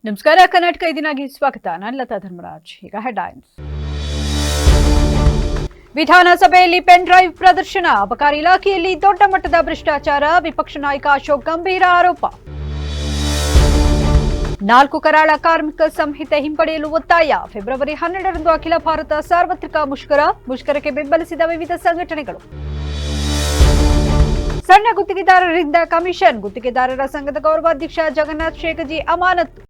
ನಮಸ್ಕಾರ. ಕರ್ನಾಟಕ ಇದೀನಾಗಿ ಸ್ವಾಗತ. ನಾನು ಲತಾ ಧರ್ಮರಾಜ್. ಈಗ ಹೆಡ್ಲೈನ್ಸ್. ವಿಧಾನಸಭೆಯಲ್ಲಿ ಪೆನ್ ಡ್ರೈವ್ ಪ್ರದರ್ಶನ, ಅಬಕಾರಿ ಇಲಾಖೆಯಲ್ಲಿ ದೊಡ್ಡ ಮಟ್ಟದ ಭ್ರಷ್ಟಾಚಾರ, ವಿಪಕ್ಷ ನಾಯಕ ಅಶೋಕ್ ಗಂಭೀರ ಆರೋಪ. 4 ಕರಾಳ ಕಾರ್ಮಿಕ ಸಂಹಿತೆ ಹಿಂಪಡೆಯಲು ಒತ್ತಾಯ, ಫೆಬ್ರವರಿ 12ರಂದು ಅಖಿಲ ಭಾರತ ಸಾರ್ವತ್ರಿಕ ಮುಷ್ಕರಕ್ಕೆ ಬೆಂಬಲಿಸಿದ ವಿವಿಧ ಸಂಘಟನೆಗಳು. ಸಣ್ಣ ಗುತ್ತಿಗೆದಾರರಿಂದ ಕಮಿಷನ್, ಗುತ್ತಿಗೆದಾರರ ಸಂಘದ ಗೌರವಾಧ್ಯಕ್ಷ ಜಗನ್ನಾಥ್ ಶೇಖಜಿ ಅಮಾನತು.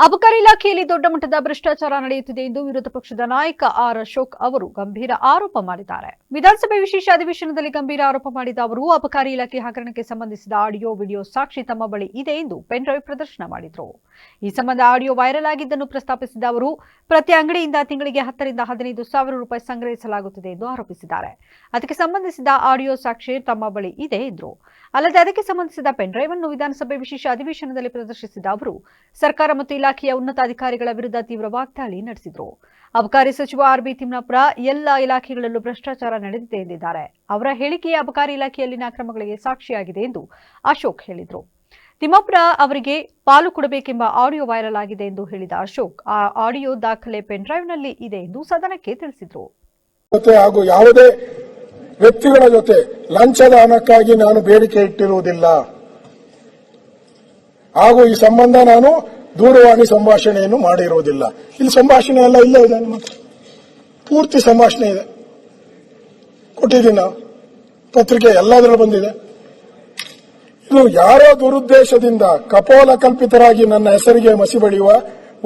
ಅಬಕಾರಿ ಇಲಾಖೆಯಲ್ಲಿ ದೊಡ್ಡ ಮಟ್ಟದ ಭ್ರಷ್ಟಾಚಾರ ನಡೆಯುತ್ತಿದೆ ಎಂದು ವಿರೋಧ ಪಕ್ಷದ ನಾಯಕ ಆರ್ ಅಶೋಕ್ ಅವರು ಗಂಭೀರ ಆರೋಪ ಮಾಡಿದ್ದಾರೆ. ವಿಧಾನಸಭೆ ವಿಶೇಷ ಅಧಿವೇಶನದಲ್ಲಿ ಗಂಭೀರ ಆರೋಪ ಮಾಡಿದ ಅವರು ಅಬಕಾರಿ ಇಲಾಖೆ ಹಗರಣಕ್ಕೆ ಸಂಬಂಧಿಸಿದ ಆಡಿಯೋ ವಿಡಿಯೋ ಸಾಕ್ಷಿ ತಮ್ಮ ಬಳಿ ಇದೆ ಎಂದು ಪೆನ್ ಡ್ರೈವ್ ಪ್ರದರ್ಶನ ಮಾಡಿದರು. ಈ ಸಂಬಂಧ ಆಡಿಯೋ ವೈರಲ್ ಆಗಿದ್ದನ್ನು ಪ್ರಸ್ತಾಪಿಸಿದ ಅವರು ಪ್ರತಿ ಅಂಗಡಿಯಿಂದ ತಿಂಗಳಿಗೆ 10 ರಿಂದ 15 ಸಾವಿರ ರೂಪಾಯಿ ಸಂಗ್ರಹಿಸಲಾಗುತ್ತಿದೆ ಎಂದು ಆರೋಪಿಸಿದ್ದಾರೆ. ಅದಕ್ಕೆ ಸಂಬಂಧಿಸಿದ ಆಡಿಯೋ ಸಾಕ್ಷಿ ತಮ್ಮ ಬಳಿ ಇದೆ ಎಂದರು. ಅಲ್ಲದೆ ಅದಕ್ಕೆ ಸಂಬಂಧಿಸಿದ ಪೆನ್ ಡ್ರೈವ್ ಅನ್ನು ವಿಧಾನಸಭೆ ವಿಶೇಷ ಅಧಿವೇಶನದಲ್ಲಿ ಪ್ರದರ್ಶಿಸಿದ ಅವರು ಸರ್ಕಾರ ಮತ್ತು ಇಲಾಖೆಯ ಉನ್ನತ ಅಧಿಕಾರಿಗಳ ವಿರುದ್ಧ ತೀವ್ರ ವಾಗ್ದಾಳಿ ನಡೆಸಿದರು. ಅಬಕಾರಿ ಸಚಿವ ಆರ್.ಬಿ. ತಿಮ್ಮಾಪುರ ಎಲ್ಲ ಇಲಾಖೆಗಳಲ್ಲೂ ಭ್ರಷ್ಟಾಚಾರ ನಡೆದಿದೆ ಎಂದಿದ್ದಾರೆ. ಅವರ ಹೇಳಿಕೆ ಅಬಕಾರಿ ಇಲಾಖೆಯಲ್ಲಿನ ಅಕ್ರಮಗಳಿಗೆ ಸಾಕ್ಷಿಯಾಗಿದೆ ಎಂದು ಅಶೋಕ್ ಹೇಳಿದರು. ತಿಮ್ಮಾಪುರ ಅವರಿಗೆ ಪಾಲು ಕೊಡಬೇಕೆಂಬ ಆಡಿಯೋ ವೈರಲ್ ಆಗಿದೆ ಎಂದು ಹೇಳಿದ ಅಶೋಕ್ ಆ ಆಡಿಯೋ ದಾಖಲೆ ಪೆನ್ ಡ್ರೈವ್ನಲ್ಲಿ ಇದೆ ಎಂದು ಸದನಕ್ಕೆ ತಿಳಿಸಿದರು. ಹಾಗೂ ಯಾವುದೇ ವ್ಯಕ್ತಿಗಳ ಜೊತೆ ಲಂಚದ ಹಣಕ್ಕಾಗಿ ನಾನು ಬೇಡಿಕೆ ಇಟ್ಟಿರುವುದಿಲ್ಲ ಹಾಗೂ ಈ ಸಂಬಂಧ ನಾನು ದೂರವಾಣಿ ಸಂಭಾಷಣೆಯನ್ನು ಮಾಡಿರುವುದಿಲ್ಲ. ಇಲ್ಲಿ ಸಂಭಾಷಣೆ ಎಲ್ಲ ಇಲ್ಲೇ ಇದೆ, ಪೂರ್ತಿ ಸಂಭಾಷಣೆ ಇದೆ, ಕೊಟ್ಟಿದ್ದೀನಿ. ನಾವು ಪತ್ರಿಕೆ ಎಲ್ಲದರಲ್ಲೂ ಬಂದಿದೆ. ಇದು ಯಾರೋ ದುರುದ್ದೇಶದಿಂದ ಕಪೋಲ ಕಲ್ಪಿತರಾಗಿ ನನ್ನ ಹೆಸರಿಗೆ ಮಸಿ ಬಳಿಯುವ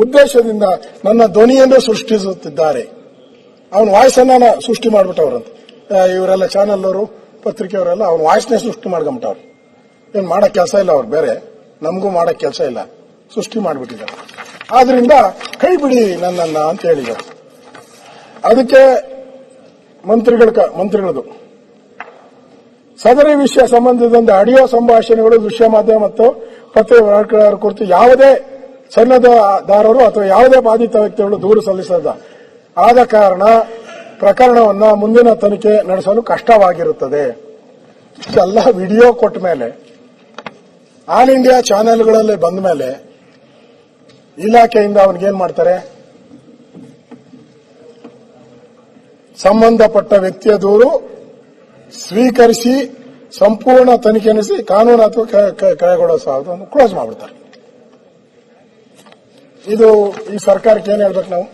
ಉದ್ದೇಶದಿಂದ ನನ್ನ ಧ್ವನಿಯನ್ನು ಸೃಷ್ಟಿಸುತ್ತಿದ್ದಾರೆ. ಅವನ ವಾಯ್ಸನ್ನ ಸೃಷ್ಟಿ ಮಾಡಿಬಿಟ್ಟವ್ರಂತ ಇವರೆಲ್ಲ ಚಾನೆಲ್ ಅವರು, ಪತ್ರಿಕೆಯವರೆಲ್ಲ ಅವನ ವಾಯ್ಸ್ನೇ ಸೃಷ್ಟಿ ಮಾಡ್ಕೊಂಬಿಟ್ಟವ್ರು. ಏನು ಮಾಡಕ್ ಕೆಲಸ ಇಲ್ಲ ಅವ್ರು, ಬೇರೆ ನಮಗೂ ಮಾಡಕ್ ಕೆಲಸ ಇಲ್ಲ, ಸೃಷ್ಟಿ ಮಾಡಿಬಿಟ್ಟಿದ್ದಾರೆ. ಆದ್ರಿಂದ ಕೈ ಬಿಡಿ ನನ್ನನ್ನ ಅಂತ ಹೇಳಿದ್ದಾರೆ. ಅದಕ್ಕೆ ಮಂತ್ರಿಗಳದು ಸದರಿ ವಿಷಯ ಸಂಬಂಧಿಸಿದಂತೆ ಆಡಿಯೋ ಸಂಭಾಷಣೆಗಳು, ದೃಶ್ಯ ಮಾಧ್ಯಮ ಮತ್ತು ಪತ್ರಿಕೆಗಳ ಕುರಿತು ಯಾವುದೇ ಸನ್ನದ್ಧದಾರರು ಅಥವಾ ಯಾವುದೇ ಬಾಧಿತ ವ್ಯಕ್ತಿಗಳು ದೂರು ಸಲ್ಲಿಸದ ಆದ ಕಾರಣ ಪ್ರಕರಣವನ್ನು ಮುಂದಿನ ತನಿಖೆ ನಡೆಸಲು ಕಷ್ಟವಾಗಿರುತ್ತದೆ. ಇಷ್ಟೆಲ್ಲ ವಿಡಿಯೋ ಕೊಟ್ಟ ಮೇಲೆ, ಆಲ್ ಇಂಡಿಯಾ ಚಾನೆಲ್ಗಳಲ್ಲಿ ಬಂದ ಮೇಲೆ ಇಲಾಖೆಯಿಂದ ಅವನಿಗೇನ್ ಮಾಡ್ತಾರೆ? ಸಂಬಂಧಪಟ್ಟ ವ್ಯಕ್ತಿಯ ದೂರು ಸ್ವೀಕರಿಸಿ ಸಂಪೂರ್ಣ ತನಿಖೆ ನಡೆಸಿ ಕಾನೂನು ಅಥವಾ ಕೈಗೊಳ್ಳೋ ಕ್ಲೋಸ್ ಮಾಡ್ಬಿಡ್ತಾರೆ. ಇದು ಈ ಸರ್ಕಾರಕ್ಕೆ ಏನ್ ಹೇಳ್ಬೇಕು ನಾವು?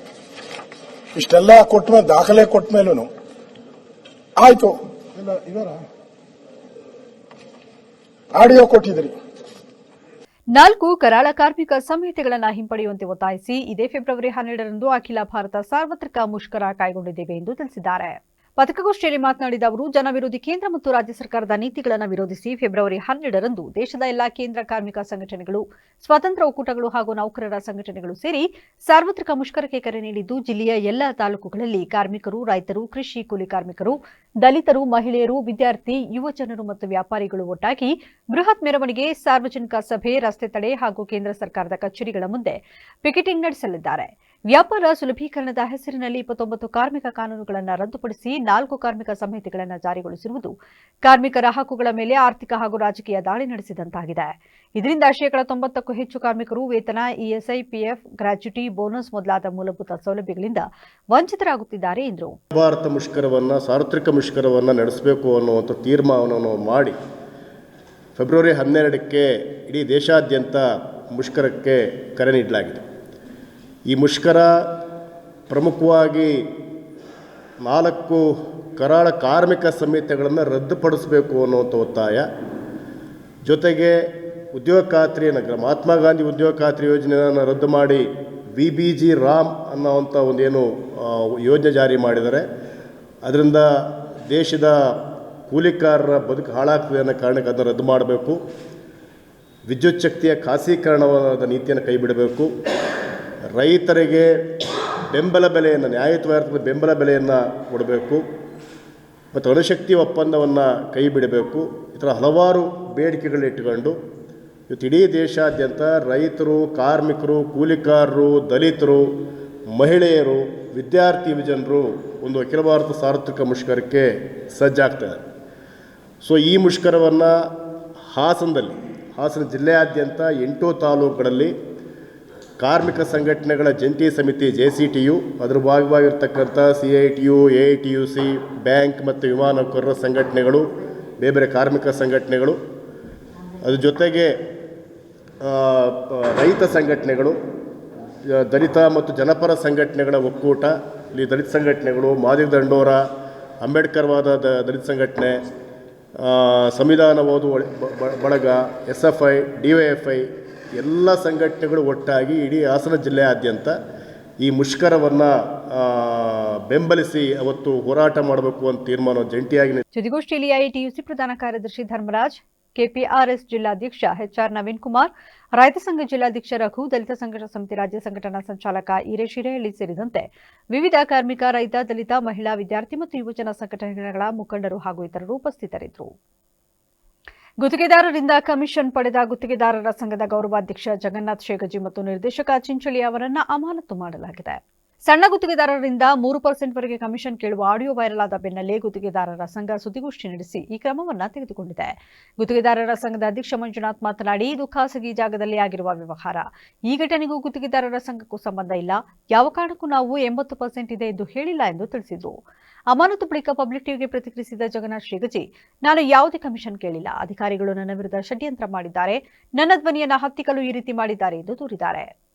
ಇಷ್ಟೆಲ್ಲ ಕೊಟ್ಟ ಮೇಲೆ, ದಾಖಲೆ ಕೊಟ್ಟ ಮೇಲೂ ಆಯ್ತು, ಇವರ ಆಡಿಯೋ ಕೊಟ್ಟಿದ್ರಿ. 4 ಕರಾಳ ಕಾರ್ಮಿಕ ಸಂಹಿತೆಗಳನ್ನು ಹಿಂಪಡೆಯುವಂತೆ ಒತ್ತಾಯಿಸಿ ಇದೇ ಫೆಬ್ರವರಿ 12ರಂದು ಅಖಿಲ ಭಾರತ ಸಾರ್ವತ್ರಿಕ ಮುಷ್ಕರ ಕೈಗೊಂಡಿದ್ದೇವೆ ಎಂದು ತಿಳಿಸಿದ್ದಾರೆ. ಪತ್ರಿಕಾಗೋಷ್ಠಿಯಲ್ಲಿ ಮಾತನಾಡಿದ ಅವರು ಜನವಿರೋಧಿ ಕೇಂದ್ರ ಮತ್ತು ರಾಜ್ಯ ಸರ್ಕಾರದ ನೀತಿಗಳನ್ನು ವಿರೋಧಿಸಿ ಫೆಬ್ರವರಿ 12ರಂದು ದೇಶದ ಎಲ್ಲಾ ಕೇಂದ್ರ ಕಾರ್ಮಿಕ ಸಂಘಟನೆಗಳು, ಸ್ವತಂತ್ರ ಒಕ್ಕೂಟಗಳು ಹಾಗೂ ನೌಕರರ ಸಂಘಟನೆಗಳು ಸೇರಿ ಸಾರ್ವತ್ರಿಕ ಮುಷ್ಕರಕ್ಕೆ ಕರೆ ನೀಡಿದ್ದು, ಜಿಲ್ಲೆಯ ಎಲ್ಲಾ ತಾಲೂಕುಗಳಲ್ಲಿ ಕಾರ್ಮಿಕರು, ರೈತರು, ಕೃಷಿ ಕೂಲಿ ಕಾರ್ಮಿಕರು, ದಲಿತರು, ಮಹಿಳೆಯರು, ವಿದ್ಯಾರ್ಥಿ, ಯುವ ಜನರು ಮತ್ತು ವ್ಯಾಪಾರಿಗಳು ಒಟ್ಟಾಗಿ ಬೃಹತ್ ಮೆರವಣಿಗೆ, ಸಾರ್ವಜನಿಕ ಸಭೆ, ರಸ್ತೆ ತಡೆ ಹಾಗೂ ಕೇಂದ್ರ ಸರ್ಕಾರದ ಕಚೇರಿಗಳ ಮುಂದೆ ಪಿಕೆಟಿಂಗ್ ನಡೆಸಲಿದ್ದಾರೆ. ವ್ಯಾಪಾರ ಸುಲಭೀಕರಣದ ಹೆಸರಿನಲ್ಲಿ 29 ಕಾರ್ಮಿಕ ಕಾನೂನುಗಳನ್ನು ರದ್ದುಪಡಿಸಿ 4 ಕಾರ್ಮಿಕ ಸಂಹಿತೆಗಳನ್ನು ಜಾರಿಗೊಳಿಸಿರುವುದು ಕಾರ್ಮಿಕರ ಹಕ್ಕುಗಳ ಮೇಲೆ ಆರ್ಥಿಕ ಹಾಗೂ ರಾಜಕೀಯ ದಾಳಿ ನಡೆಸಿದಂತಾಗಿದೆ. ಇದರಿಂದ 90%ಕ್ಕೂ ಹೆಚ್ಚು ಕಾರ್ಮಿಕರು ವೇತನ, ಇಎಸ್ಐ, ಪಿಎಫ್, ಗ್ರಾಚ್ಯುಟಿ, ಬೋನಸ್ ಮೊದಲಾದ ಮೂಲಭೂತ ಸೌಲಭ್ಯಗಳಿಂದ ವಂಚಿತರಾಗುತ್ತಿದ್ದಾರೆ ಎಂದರು. ಭಾರತ ಮುಷ್ಕರವನ್ನು, ಸಾರ್ವತ್ರಿಕ ಮುಷ್ಕರವನ್ನು ನಡೆಸಬೇಕು ಅನ್ನುವಂಥ ತೀರ್ಮಾನವನ್ನು ಮಾಡಿ ಫೆಬ್ರವರಿ 12ಕ್ಕೆ ಇಡೀ ದೇಶಾದ್ಯಂತ ಮುಷ್ಕರಕ್ಕೆ ಕರೆ ನೀಡಲಾಗಿದೆ. ಈ ಮುಷ್ಕರ ಪ್ರಮುಖವಾಗಿ 4 ಕರಾಳ ಕಾರ್ಮಿಕ ಸಂಹಿತೆಗಳನ್ನು ರದ್ದುಪಡಿಸಬೇಕು ಅನ್ನುವಂಥ ಒತ್ತಾಯ, ಜೊತೆಗೆ ಉದ್ಯೋಗ ಖಾತ್ರಿಯನ್ನು, ಮಹಾತ್ಮ ಗಾಂಧಿ ಉದ್ಯೋಗ ಖಾತ್ರಿ ಯೋಜನೆಯನ್ನು ರದ್ದು ಮಾಡಿ VBG ರಾಮ್ ಅನ್ನೋವಂಥ ಒಂದೇನು ಯೋಜನೆ ಜಾರಿ ಮಾಡಿದ್ದಾರೆ, ಅದರಿಂದ ದೇಶದ ಕೂಲಿಕಾರರ ಬದುಕು ಹಾಳಾಗ್ತದೆ ಅನ್ನೋ ಕಾರಣಕ್ಕೆ ಅದನ್ನು ರದ್ದು ಮಾಡಬೇಕು. ವಿದ್ಯುತ್ ಶಕ್ತಿಯ ಖಾಸಗೀಕರಣವಾದ ನೀತಿಯನ್ನು ಕೈಬಿಡಬೇಕು. ರೈತರಿಗೆ ಬೆಂಬಲ ಬೆಲೆಯನ್ನು, ನ್ಯಾಯಯುತವಾದ ಬೆಂಬಲ ಬೆಲೆಯನ್ನು ಕೊಡಬೇಕು ಮತ್ತು ಅಣುಶಕ್ತಿ ಒಪ್ಪಂದವನ್ನು ಕೈ ಬಿಡಬೇಕು. ಈ ಥರ ಹಲವಾರು ಬೇಡಿಕೆಗಳನ್ನಿಟ್ಟುಕೊಂಡು ಇವತ್ತು ಇಡೀ ದೇಶಾದ್ಯಂತ ರೈತರು, ಕಾರ್ಮಿಕರು, ಕೂಲಿಕಾರರು, ದಲಿತರು, ಮಹಿಳೆಯರು, ವಿದ್ಯಾರ್ಥಿ ಯುವಜನರು ಒಂದು ಅಖಿಲ ಭಾರತ ಸಾರ್ವತ್ರಿಕ ಮುಷ್ಕರಕ್ಕೆ ಸಜ್ಜಾಗ್ತಾರೆ. ಸೊ ಈ ಮುಷ್ಕರವನ್ನು ಹಾಸನ ಜಿಲ್ಲೆಯಾದ್ಯಂತ 8 ತಾಲೂಕುಗಳಲ್ಲಿ ಕಾರ್ಮಿಕ ಸಂಘಟನೆಗಳ ಜಂಟಿ ಸಮಿತಿ JCTU, ಅದರ ಭಾಗವಾಗಿರ್ತಕ್ಕಂಥ CITU, AITUC, ಬ್ಯಾಂಕ್ ಮತ್ತು ವಿಮಾನ ನೌಕರರ ಸಂಘಟನೆಗಳು, ಬೇರೆ ಕಾರ್ಮಿಕ ಸಂಘಟನೆಗಳು, ಅದ್ರ ಜೊತೆಗೆ ರೈತ ಸಂಘಟನೆಗಳು, ದಲಿತ ಮತ್ತು ಜನಪರ ಸಂಘಟನೆಗಳ ಒಕ್ಕೂಟ, ಇಲ್ಲಿ ದಲಿತ ಸಂಘಟನೆಗಳು, ಮಾದಿಗ ದಂಡೋರ, ಅಂಬೇಡ್ಕರ್ವಾದ ದಲಿತ ಸಂಘಟನೆ, ಸಂವಿಧಾನ ಓದು ಬಳಗ, SFI, DYFI ಎಲ್ಲ ಸಂಘಟನೆಗಳು ಒಟ್ಟಾಗಿ ಇಡೀ ಹಾಸನ ಜಿಲ್ಲೆಯಾದ್ಯಂತ ಈ ಮುಷ್ಕರವನ್ನು ಬೆಂಬಲಿಸಿ ಅವತ್ತು ಹೋರಾಟ ಮಾಡಬೇಕು ಅಂತ ತೀರ್ಮಾನ ಜಂಟಿಯಾಗಿ ಸುದ್ದಿಗೋಷ್ಠಿಯಲ್ಲಿ AITUC ಪ್ರಧಾನ ಕಾರ್ಯದರ್ಶಿ ಧರ್ಮರಾಜ್, KPRS ಜಿಲ್ಲಾಧ್ಯಕ್ಷ HR ನವೀನ್ ಕುಮಾರ್, ರೈತ ಸಂಘ ಜಿಲ್ಲಾಧ್ಯಕ್ಷ ರಘು, ದಲಿತ ಸಂಘರ್ಷ ಸಮಿತಿ ರಾಜ್ಯ ಸಂಘಟನಾ ಸಂಚಾಲಕ ಈರೇಶ್ ಹಿರೇಹಳ್ಳಿ ಸೇರಿದಂತೆ ವಿವಿಧ ಕಾರ್ಮಿಕ, ರೈತ, ದಲಿತ, ಮಹಿಳಾ, ವಿದ್ಯಾರ್ಥಿ ಮತ್ತು ಯುವಜನ ಸಂಘಟನೆಗಳ ಮುಖಂಡರು ಹಾಗೂ ಇತರರು ಉಪಸ್ಥಿತರಿದ್ದರು. ಗುತ್ತಿಗೆದಾರರಿಂದ ಕಮಿಷನ್ ಪಡೆದ ಗುತ್ತಿಗೆದಾರರ ಸಂಘದ ಗೌರವಾಧ್ಯಕ್ಷ ಜಗನ್ನಾಥ್ ಶೇಗಜಿ ಮತ್ತು ನಿರ್ದೇಶಕ ಚಿಂಚಳಿ ಅವರನ್ನು ಅಮಾನತು ಮಾಡಲಾಗಿದೆ. ಸಣ್ಣ ಗುತ್ತಿಗೆದಾರರಿಂದ 3% ವರೆಗೆ ಕಮಿಷನ್ ಕೇಳುವ ಆಡಿಯೋ ವೈರಲ್ ಆದ ಬೆನ್ನಲ್ಲೇ ಗುತ್ತಿಗೆದಾರರ ಸಂಘ ಸುದ್ದಿಗೋಷ್ಠಿ ನಡೆಸಿ ಈ ಕ್ರಮವನ್ನು ತೆಗೆದುಕೊಂಡಿದೆ. ಗುತ್ತಿಗೆದಾರರ ಸಂಘದ ಅಧ್ಯಕ್ಷ ಮಂಜುನಾಥ್ ಮಾತನಾಡಿ, ಇದು ಖಾಸಗಿ ಜಾಗದಲ್ಲಿ ಆಗಿರುವ ವ್ಯವಹಾರ. ಈ ಘಟನೆಗೂ ಗುತ್ತಿಗೆದಾರರ ಸಂಘಕ್ಕೂ ಸಂಬಂಧ ಇಲ್ಲ. ಯಾವ ಕಾರಣಕ್ಕೂ ನಾವು 80% ಇದೆ ಎಂದು ಹೇಳಿಲ್ಲ ಎಂದು ತಿಳಿಸಿದರು. ಅಮಾನತು ಬಳಿಕ ಪಬ್ಲಿಕ್ ಟಿವಿಗೆ ಪ್ರತಿಕ್ರಿಯಿಸಿದ ಜಗನ್ನಾಥ್ ಶೇಗಜಿ, ನಾನು ಯಾವುದೇ ಕಮಿಷನ್ ಕೇಳಿಲ್ಲ. ಅಧಿಕಾರಿಗಳು ನನ್ನ ವಿರುದ್ಧ ಷಡ್ಯಂತ್ರ ಮಾಡಿದ್ದಾರೆ. ನನ್ನ ಧ್ವನಿಯನ್ನು ಹತ್ತಿಕ್ಕಲು ಈ ರೀತಿ ಮಾಡಿದ್ದಾರೆ ಎಂದು ದೂರಿದ್ದಾರೆ.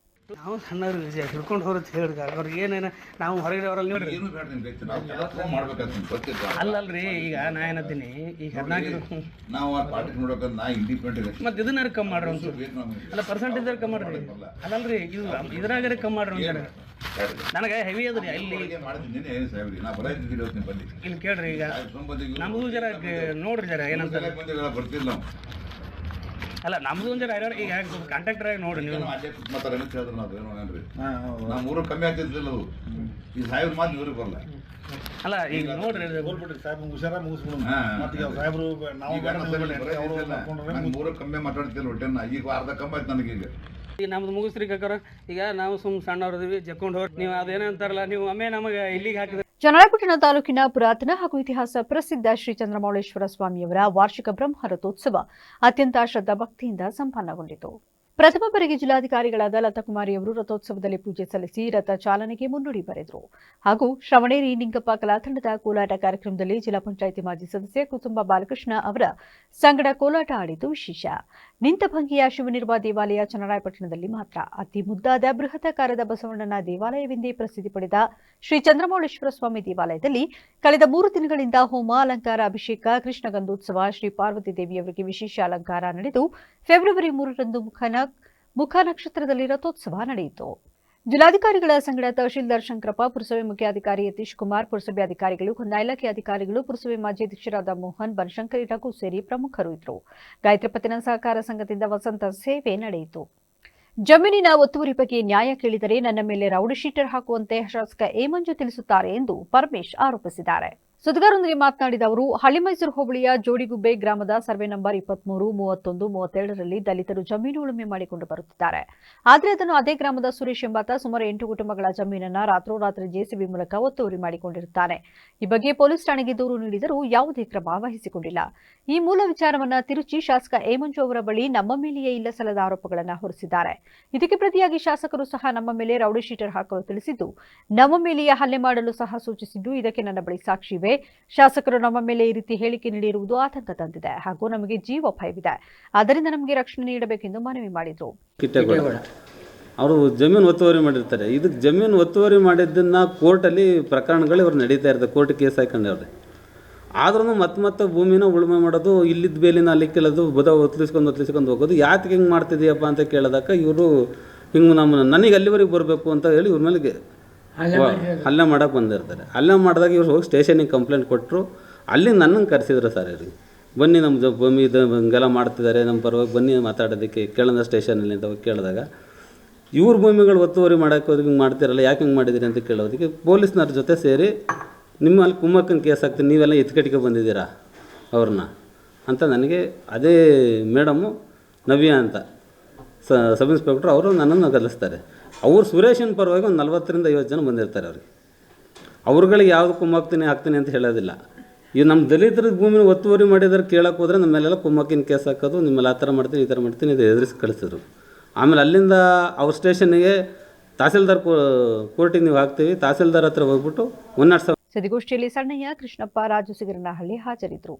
ನಾವು ಸಣ್ಣವ್ರು ಹಿಡ್ಕೊಂಡು ಹೋಗುತ್ತೆ ಹೇಳಿದಾಗ ಅವ್ರಿಗೆ ಏನೇನು ನಾವು ಹೊರಗಡೆ ಅವರಲ್ಲಿ ನೋಡ್ರಿ ಅಲ್ಲಲ್ರಿ. ಈಗ ನಾ ಏನತ್ತೀನಿ, ಈಗ 14 ಮತ್ತೆ ಇದನ್ನ ಕಮ್ಮಿ ಮಾಡ್ರಿ ಅಲ್ಲ, ಪರ್ಸೆಂಟೇಜ್ ಕಮ್ಮಿ ಮಾಡ್ರಿ ಅಲ್ಲಲ್ರಿ. ಇದು ಇದ್ರಾಗ ಕಮ್ಮಿ ಮಾಡ್ರಿ ಅಂತ ನನಗೆ ಹೆವಿ ಅದ್ರಿ. ಇಲ್ಲಿ ಕೇಳ್ರಿ, ಈಗ ನಮಗೂ ಜರ ನೋಡ್ರಿ ಜರ ಏನಂತ ಅಲ್ಲ, ನಮ್ದು ಒಂದು ಜರ ಈಗ ಕಾಂಟ್ರಾಕ್ಟರ್ ಆಗಿ ನೋಡ್ರಿ ನೀವು. ಕಮ್ಮಿ ಆಗ್ತಿದ್ದಿಲ್ಲ ಅದು, ಈ ಸಾಹೇಬ್ರ ಮಾತು ಇವ್ರಿಗೆ ಬರಲ್ಲ. ಅಲ್ಲ ಈಗ ನೋಡ್ರಿ, ಕಮ್ಮಿ ಮಾತಾಡ್ತಿಲ್ಲ ಹೊಟ್ಟೆನ. ಈಗ ಅರ್ಧ ಕಮ್ಮಿ ಆಯ್ತು ನನಗೀಗ. ಈಗ ನಮ್ದು ಮುಗಿಸ್ರಿ ಕಾಕಾರ. ಈಗ ನಾವು ಸಣ್ಣವ್ರದಿವಿ, ಜಕ್ಕೊಂಡು ಹೋಗಿ ನೀವು ಅದೇನಂತಾರಲ್ಲ, ನೀವು ಒಮ್ಮೆ ನಮಗೆ ಇಲ್ಲಿಗೆ ಹಾಕಿದ್ರೆ. ಚನ್ನರಾಯಪಟ್ಟಣ ತಾಲೂಕಿನ ಪುರಾತನ ಹಾಗೂ ಇತಿಹಾಸ ಪ್ರಸಿದ್ಧ ಶ್ರೀ ಚಂದ್ರಮೌಳೇಶ್ವರ ಸ್ವಾಮಿಯವರ ವಾರ್ಷಿಕ ಬ್ರಹ್ಮ ರಥೋತ್ಸವ ಅತ್ಯಂತ ಶ್ರದ್ಧಾಭಕ್ತಿಯಿಂದ ಸಂಪನ್ನಗೊಂಡಿತು. ಪ್ರಥಮ ಬಾರಿಗೆ ಜಿಲ್ಲಾಧಿಕಾರಿಗಳಾದ ಲತಾಕುಮಾರಿಯವರು ರಥೋತ್ಸವದಲ್ಲಿ ಪೂಜೆ ಸಲ್ಲಿಸಿ ರಥ ಚಾಲನೆಗೆ ಮುನ್ನುಡಿ ಬರೆದರು. ಹಾಗೂ ಶ್ರವಣೇರಿ ನಿಂಗಪ್ಪ ಕಲಾತಂಡದ ಕೋಲಾಟ ಕಾರ್ಯಕ್ರಮದಲ್ಲಿ ಜಿಲ್ಲಾ ಪಂಚಾಯಿತಿ ಮಾಜಿ ಸದಸ್ಯ ಕುಸುಂಬ ಬಾಲಕೃಷ್ಣ ಅವರ ಸಂಗಡ ಕೋಲಾಟ ಆಡಿದ್ದು ವಿಶೇಷ. ನಿಂತಭಂಗಿಯ ಶಿವನಿರುವ ದೇವಾಲಯ ಚನ್ನರಾಯಪಟ್ಟಣದಲ್ಲಿ ಮಾತ್ರ. ಅತಿ ಮುದ್ದಾದ ಬೃಹದಾಕಾರದ ಬಸವಣ್ಣನ ದೇವಾಲಯವೆಂದೇ ಪ್ರಸಿದ್ಧಿ ಪಡೆದ ಶ್ರೀ ಚಂದ್ರಮೌಳೇಶ್ವರ ಸ್ವಾಮಿ ದೇವಾಲಯದಲ್ಲಿ ಕಳೆದ 3 ದಿನಗಳಿಂದ ಹೋಮ, ಅಲಂಕಾರ, ಅಭಿಷೇಕ, ಕೃಷ್ಣ ಗಂಧೋತ್ಸವ, ಶ್ರೀ ಪಾರ್ವತಿ ದೇವಿಯವರಿಗೆ ವಿಶೇಷ ಅಲಂಕಾರ ನಡೆದು ಫೆಬ್ರವರಿ 3ರಂದು ಮುಖ ನಕ್ಷತ್ರದಲ್ಲಿ ರಥೋತ್ಸವ ನಡೆಯಿತು. ಜಿಲ್ಲಾಧಿಕಾರಿಗಳ ಸಂಗಡ ತಹಶೀಲ್ದಾರ್ ಶಂಕರಪ್ಪ, ಪುರಸಭೆ ಮುಖ್ಯಾಧಿಕಾರಿ ಯತೀಶ್ ಕುಮಾರ್, ಪುರಸಭೆ ಅಧಿಕಾರಿಗಳು, ಕಂದಾಯ ಇಲಾಖೆ ಅಧಿಕಾರಿಗಳು, ಪುರಸಭೆ ಮಾಜಿ ಅಧ್ಯಕ್ಷರಾದ ಮೋಹನ್, ಬನಶಂಕರಿ, ರಘು ಸೇರಿ ಪ್ರಮುಖರು ಇದ್ದರು. ಗಾಯತ್ರಿ ಪತ್ತಿನ ಸಹಕಾರ ಸಂಘದಿಂದ ವಸಂತ ಸೇವೆ ನಡೆಯಿತು. ಜಮೀನಿನ ಒತ್ತುವರಿ ಬಗ್ಗೆ ನ್ಯಾಯ ಕೇಳಿದರೆ ನನ್ನ ಮೇಲೆ ರೌಡಿ ಶೀಟರ್ ಹಾಕುವಂತೆ ಶಾಸಕ ಎ ಮಂಜು ತಿಳಿಸುತ್ತಾರೆ ಎಂದು ಪರಮೇಶ್ ಆರೋಪಿಸಿದ್ದಾರೆ. ಸುದ್ದಿಗಾರರೊಂದಿಗೆ ಮಾತನಾಡಿದ ಅವರು, ಹಳ್ಳಿಮೈಸೂರು ಹೋಬಳಿಯ ಜೋಡಿಗುಬ್ಬೆ ಗ್ರಾಮದ ಸರ್ವೆ ನಂಬರ್ 23, 31, 32ರಲ್ಲಿ ದಲಿತರು ಜಮೀನು ಉಳುಮೆ ಮಾಡಿಕೊಂಡು ಬರುತ್ತಿದ್ದಾರೆ. ಆದರೆ ಅದನ್ನು ಅದೇ ಗ್ರಾಮದ ಸುರೇಶ್ ಎಂಬಾತ ಸುಮಾರು 8 ಕುಟುಂಬಗಳ ಜಮೀನನ್ನು ರಾತ್ರೋರಾತ್ರಿ JCB ಮೂಲಕ ಒತ್ತುವರಿ ಮಾಡಿಕೊಂಡಿರುತ್ತಾನೆ. ಈ ಬಗ್ಗೆ ಪೊಲೀಸ್ ಠಾಣೆಗೆ ದೂರು ನೀಡಿದರೂ ಯಾವುದೇ ಕ್ರಮ ವಹಿಸಿಕೊಂಡಿಲ್ಲ. ಈ ಮೂಲ ವಿಚಾರವನ್ನು ತಿರುಚಿ ಶಾಸಕ ಎ ಮಂಜು ಅವರ ಬಳಿ ನಮ್ಮ ಮೇಲೆಯೇ ಇಲ್ಲಸಲ್ಲದ ಆರೋಪಗಳನ್ನು ಹೊರಿಸಿದ್ದಾರೆ. ಇದಕ್ಕೆ ಪ್ರತಿಯಾಗಿ ಶಾಸಕರು ಸಹ ನಮ್ಮ ಮೇಲೆ ರೌಡಿ ಶೀಟರ್ ಹಾಕಲು ತಿಳಿಸಿದ್ದು, ನಮ್ಮ ಮೇಲೆಯೇ ಹಲ್ಲೆ ಮಾಡಲು ಸಹ ಸೂಚಿಸಿದ್ದು, ಇದಕ್ಕೆ ನನ್ನ ಬಳಿ ಸಾಕ್ಷಿ ಇವೆ. ಶಾಸಕರು ನಮ್ಮ ಮೇಲೆ ಈ ರೀತಿ ಹೇಳಿಕೆ ನೀಡಿರುವುದು ಆತಂಕ ತಂದಿದೆ ಹಾಗೂ ನಮಗೆ ಜೀವ ಭಯವಿದೆ. ಆದ್ದರಿಂದ ನಮಗೆ ರಕ್ಷಣೆ ನೀಡಬೇಕೆಂದು ಮನವಿ ಮಾಡಿದರು. ಅವರು ಜಮೀನು ಒತ್ತುವರಿ ಮಾಡಿರ್ತಾರೆ. ಇದಕ್ಕೆ ಜಮೀನು ಒತ್ತುವರಿ ಮಾಡಿದ್ದನ್ನು ಕೋರ್ಟಲ್ಲಿ ಪ್ರಕರಣಗಳು ಇವ್ರು ನಡೀತಾ ಇರ್ತದೆ, ಕೋರ್ಟ್ ಕೇಸ್ ಹಾಕೊಂಡವ್ರೆ. ಆದ್ರೂ ಮತ್ತೆ ಭೂಮಿನ ಉಳುಮೆ ಮಾಡೋದು, ಇಲ್ಲಿದ್ದ ಬೇಲಿನ ಅಲ್ಲಿ ಕೇಳೋದು, ಒತ್ತಲಿಸ್ಕೊಂಡು ಹೋಗೋದು. ಯಾಕೆ ಹಿಂಗೆ ಮಾಡ್ತಿದೀಯಪ್ಪ ಅಂತ ಕೇಳಿದಾಗ ಇವರು ಹಿಂಗೆ ನನಗೆ ಅಲ್ಲಿವರೆಗೆ ಬರಬೇಕು ಅಂತ ಹೇಳಿ ಇವ್ರ ಮೇಲೆ ಹಲ್ಲೆ ಮಾಡೋಕೆ ಬಂದಿರ್ತಾರೆ. ಹಲ್ಲೆ ಮಾಡಿದಾಗ ಇವ್ರು ಹೋಗಿ ಸ್ಟೇಷನಿಗೆ ಕಂಪ್ಲೇಂಟ್ ಕೊಟ್ಟರು. ಅಲ್ಲಿ ನನ್ನನ್ನು ಕರೆಸಿದ್ರು. ಸರ್ ಇವ್ರಿಗೆ ಬನ್ನಿ, ನಮ್ಮ ಭೂಮಿ ಇದು ಹಿಂಗೆಲ್ಲ ಮಾಡ್ತಿದ್ದಾರೆ, ನಮ್ಮ ಪರವಾಗಿ ಬನ್ನಿ ಮಾತಾಡೋದಕ್ಕೆ ಕೇಳೋಣ ಸ್ಟೇಷನಲ್ಲಿ ಅಂತ ಕೇಳಿದಾಗ, ಇವ್ರ ಭೂಮಿಗಳು ಒತ್ತುವರಿ ಮಾಡೋಕೆ ಹಿಂಗೆ ಮಾಡ್ತಿರಲ್ಲ, ಯಾಕೆ ಹಿಂಗೆ ಮಾಡಿದ್ದೀರಿ ಅಂತ ಕೇಳೋದಕ್ಕೆ ಪೊಲೀಸ್ನವ್ರ ಜೊತೆ ಸೇರಿ ನಿಮ್ಮಲ್ಲಿ ಕುಮ್ಮಕ್ಕನ ಕೇಸ್ ಹಾಕ್ತೀನಿ, ನೀವೆಲ್ಲ ಎತ್ಕಟ್ಟಿಗೆ ಬಂದಿದ್ದೀರಾ ಅವ್ರನ್ನ ಅಂತ ನನಗೆ ಅದೇ ಮೇಡಮು ನವ್ಯಾ ಅಂತ ಸಬ್ ಇನ್ಸ್ಪೆಕ್ಟ್ರು ಅವರು ನನ್ನನ್ನು ಕಲಿಸ್ತಾರೆ. ಅವ್ರು ಸುರೇಶನ ಪರವಾಗಿ ಒಂದು 40 ರಿಂದ 50 ಜನ ಬಂದಿರ್ತಾರೆ. ಅವ್ರಿಗೆ ಯಾವುದು ಕುಮ್ಮಕ್ತೀನಿ ಹಾಕ್ತೀನಿ ಅಂತ ಹೇಳೋದಿಲ್ಲ. ಈ ನಮ್ಮ ದಲಿತರ ಭೂಮಿನ ಒತ್ತುವರಿ ಮಾಡಿದ್ರೆ ಕೇಳಕ್ಕೆ ಹೋದರೆ ನಮ್ಮೆಲ್ಲ ಕುಮ್ಮಕ್ಕಿನ ಕೇಸ್ ಹಾಕೋದು, ನಿಮ್ಮಲ್ಲಿ ಆ ಥರ ಮಾಡ್ತೀನಿ ಈ ಥರ ಮಾಡ್ತೀನಿ ಇದು ಎದುರಿಸಿ ಕಳಿಸಿದ್ರು. ಆಮೇಲೆ ಅಲ್ಲಿಂದ ಅವ್ರ ಸ್ಟೇಷನ್ನಿಗೆ ತಹಸೀಲ್ದಾರ್ ಕೋರ್ಟಿಗೆ ನೀವು ಹಾಕ್ತೀವಿ, ತಹಸೀಲ್ದಾರ್ ಹತ್ರ ಹೋಗ್ಬಿಟ್ಟು 1 ಸುದ್ದಿಗೋಷ್ಠಿಯಲ್ಲಿ ಸಣ್ಣಯ್ಯ, ಕೃಷ್ಣಪ್ಪ, ರಾಜು ಸಿಗರನಹಳ್ಳಿ ಹಾಜರಿದ್ದರು.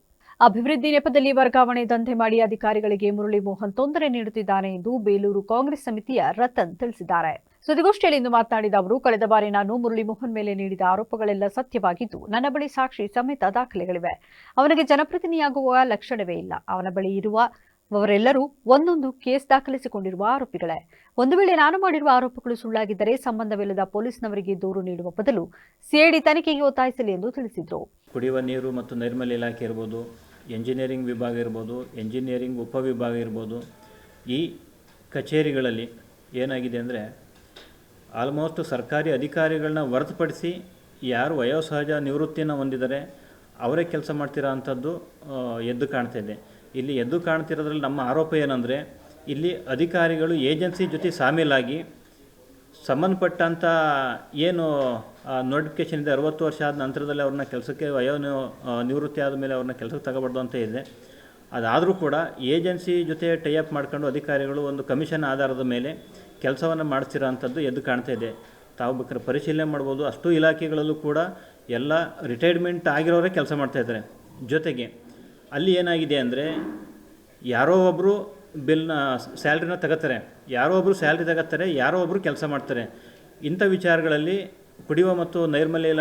ಅಭಿವೃದ್ಧಿ ನೆಪದಲ್ಲಿ ವರ್ಗಾವಣೆ ದಂಧೆ ಮಾಡಿ ಅಧಿಕಾರಿಗಳಿಗೆ ಮುರಳಿ ಮೋಹನ್ ತೊಂದರೆ ನೀಡುತ್ತಿದ್ದಾನೆ ಎಂದು ಬೇಲೂರು ಕಾಂಗ್ರೆಸ್ ಸಮಿತಿಯ ರತನ್ ತಿಳಿಸಿದ್ದಾರೆ. ಸುದ್ದಿಗೋಷ್ಠಿಯಲ್ಲಿ ಇಂದು ಮಾತನಾಡಿದ ಅವರು, ಕಳೆದ ಬಾರಿ ನಾನು ಮುರಳಿ ಮೋಹನ್ ಮೇಲೆ ನೀಡಿದ ಆರೋಪಗಳೆಲ್ಲ ಸತ್ಯವಾಗಿದ್ದು ನನ್ನ ಬಳಿ ಸಾಕ್ಷಿ ಸಮೇತ ದಾಖಲೆಗಳಿವೆ. ಅವನಿಗೆ ಜನಪ್ರತಿನಿಧಿಯಾಗುವ ಲಕ್ಷಣವೇ ಇಲ್ಲ. ಅವನ ಬಳಿ ಇರುವವರೆಲ್ಲರೂ ಒಂದೊಂದು ಕೇಸ್ ದಾಖಲಿಸಿಕೊಂಡಿರುವ ಆರೋಪಿಗಳೇ. ಒಂದು ವೇಳೆ ನಾನು ಮಾಡಿರುವ ಆರೋಪಗಳು ಸುಳ್ಳಾಗಿದ್ದರೆ ಸಂಬಂಧವಿಲ್ಲದ ಪೊಲೀಸ್ನವರಿಗೆ ದೂರು ನೀಡುವ ಬದಲು ಸಿಐಡಿ ತನಿಖೆಗೆ ಒತ್ತಾಯಿಸಲಿ ಎಂದು ತಿಳಿಸಿದರು. ಕುಡಿಯುವ ನೀರು ಮತ್ತು ನೈರ್ಮಲ್ಯ ಇಲಾಖೆ ಇರ್ಬೋದು, ಎಂಜಿನಿಯರಿಂಗ್ ವಿಭಾಗ ಇರ್ಬೋದು, ಎಂಜಿನಿಯರಿಂಗ್ ಉಪವಿಭಾಗ ಇರ್ಬೋದು, ಈ ಕಚೇರಿಗಳಲ್ಲಿ ಏನಾಗಿದೆ ಅಂದರೆ ಆಲ್ಮೋಸ್ಟ್ ಸರ್ಕಾರಿ ಅಧಿಕಾರಿಗಳನ್ನ ಹೊರತುಪಡಿಸಿ ಯಾರು ವಯೋಸಹಜ ನಿವೃತ್ತಿಯನ್ನು ಹೊಂದಿದ್ದಾರೆ ಅವರೇ ಕೆಲಸ ಮಾಡ್ತಿರೋ ಅಂಥದ್ದು ಎದ್ದು ಕಾಣ್ತಾಯಿದೆ. ಇಲ್ಲಿ ಎದ್ದು ಕಾಣ್ತಿರೋದ್ರಲ್ಲಿ ನಮ್ಮ ಆರೋಪ ಏನಂದರೆ, ಇಲ್ಲಿ ಅಧಿಕಾರಿಗಳು ಏಜೆನ್ಸಿ ಜೊತೆ ಸಾಮೀಲಾಗಿ ಸಂಬಂಧಪಟ್ಟಂಥ ಏನು ನೋಟಿಫಿಕೇಷನ್ ಇದೆ 60 ವರ್ಷ ಆದ ನಂತರದಲ್ಲಿ ಅವ್ರನ್ನ ಕೆಲಸಕ್ಕೆ ನಿವೃತ್ತಿ ಆದಮೇಲೆ ಅವ್ರನ್ನ ಕೆಲಸಕ್ಕೆ ತಗೋಬಾರ್ದು ಅಂತ ಇದೆ. ಅದಾದರೂ ಕೂಡ ಏಜೆನ್ಸಿ ಜೊತೆ ಟೈಅಪ್ ಮಾಡ್ಕೊಂಡು ಅಧಿಕಾರಿಗಳು ಒಂದು ಕಮಿಷನ್ ಆಧಾರದ ಮೇಲೆ ಕೆಲಸವನ್ನು ಮಾಡಿಸ್ತಿರೋ ಅಂಥದ್ದು ಎದ್ದು ಕಾಣ್ತಾ ಇದೆ. ತಾವು ಬೇಕಾದ್ರೆ ಪರಿಶೀಲನೆ ಮಾಡ್ಬೋದು. ಅಷ್ಟು ಇಲಾಖೆಗಳಲ್ಲೂ ಕೂಡ ಎಲ್ಲ ರಿಟೈರ್ಮೆಂಟ್ ಆಗಿರೋರೇ ಕೆಲಸ ಮಾಡ್ತಾಯಿದ್ದಾರೆ. ಜೊತೆಗೆ ಅಲ್ಲಿ ಏನಾಗಿದೆ ಅಂದರೆ, ಯಾರೋ ಒಬ್ಬರು ಸ್ಯಾಲ್ರಿನ ತಗೋತಾರೆ, ಯಾರೋ ಒಬ್ಬರು ಸ್ಯಾಲ್ರಿ ತಗೋತಾರೆ, ಯಾರೋ ಒಬ್ಬರು ಕೆಲಸ ಮಾಡ್ತಾರೆ. ಇಂಥ ವಿಚಾರಗಳಲ್ಲಿ ಕುಡಿಯುವ ಮತ್ತು ನೈರ್ಮಲ್ಯ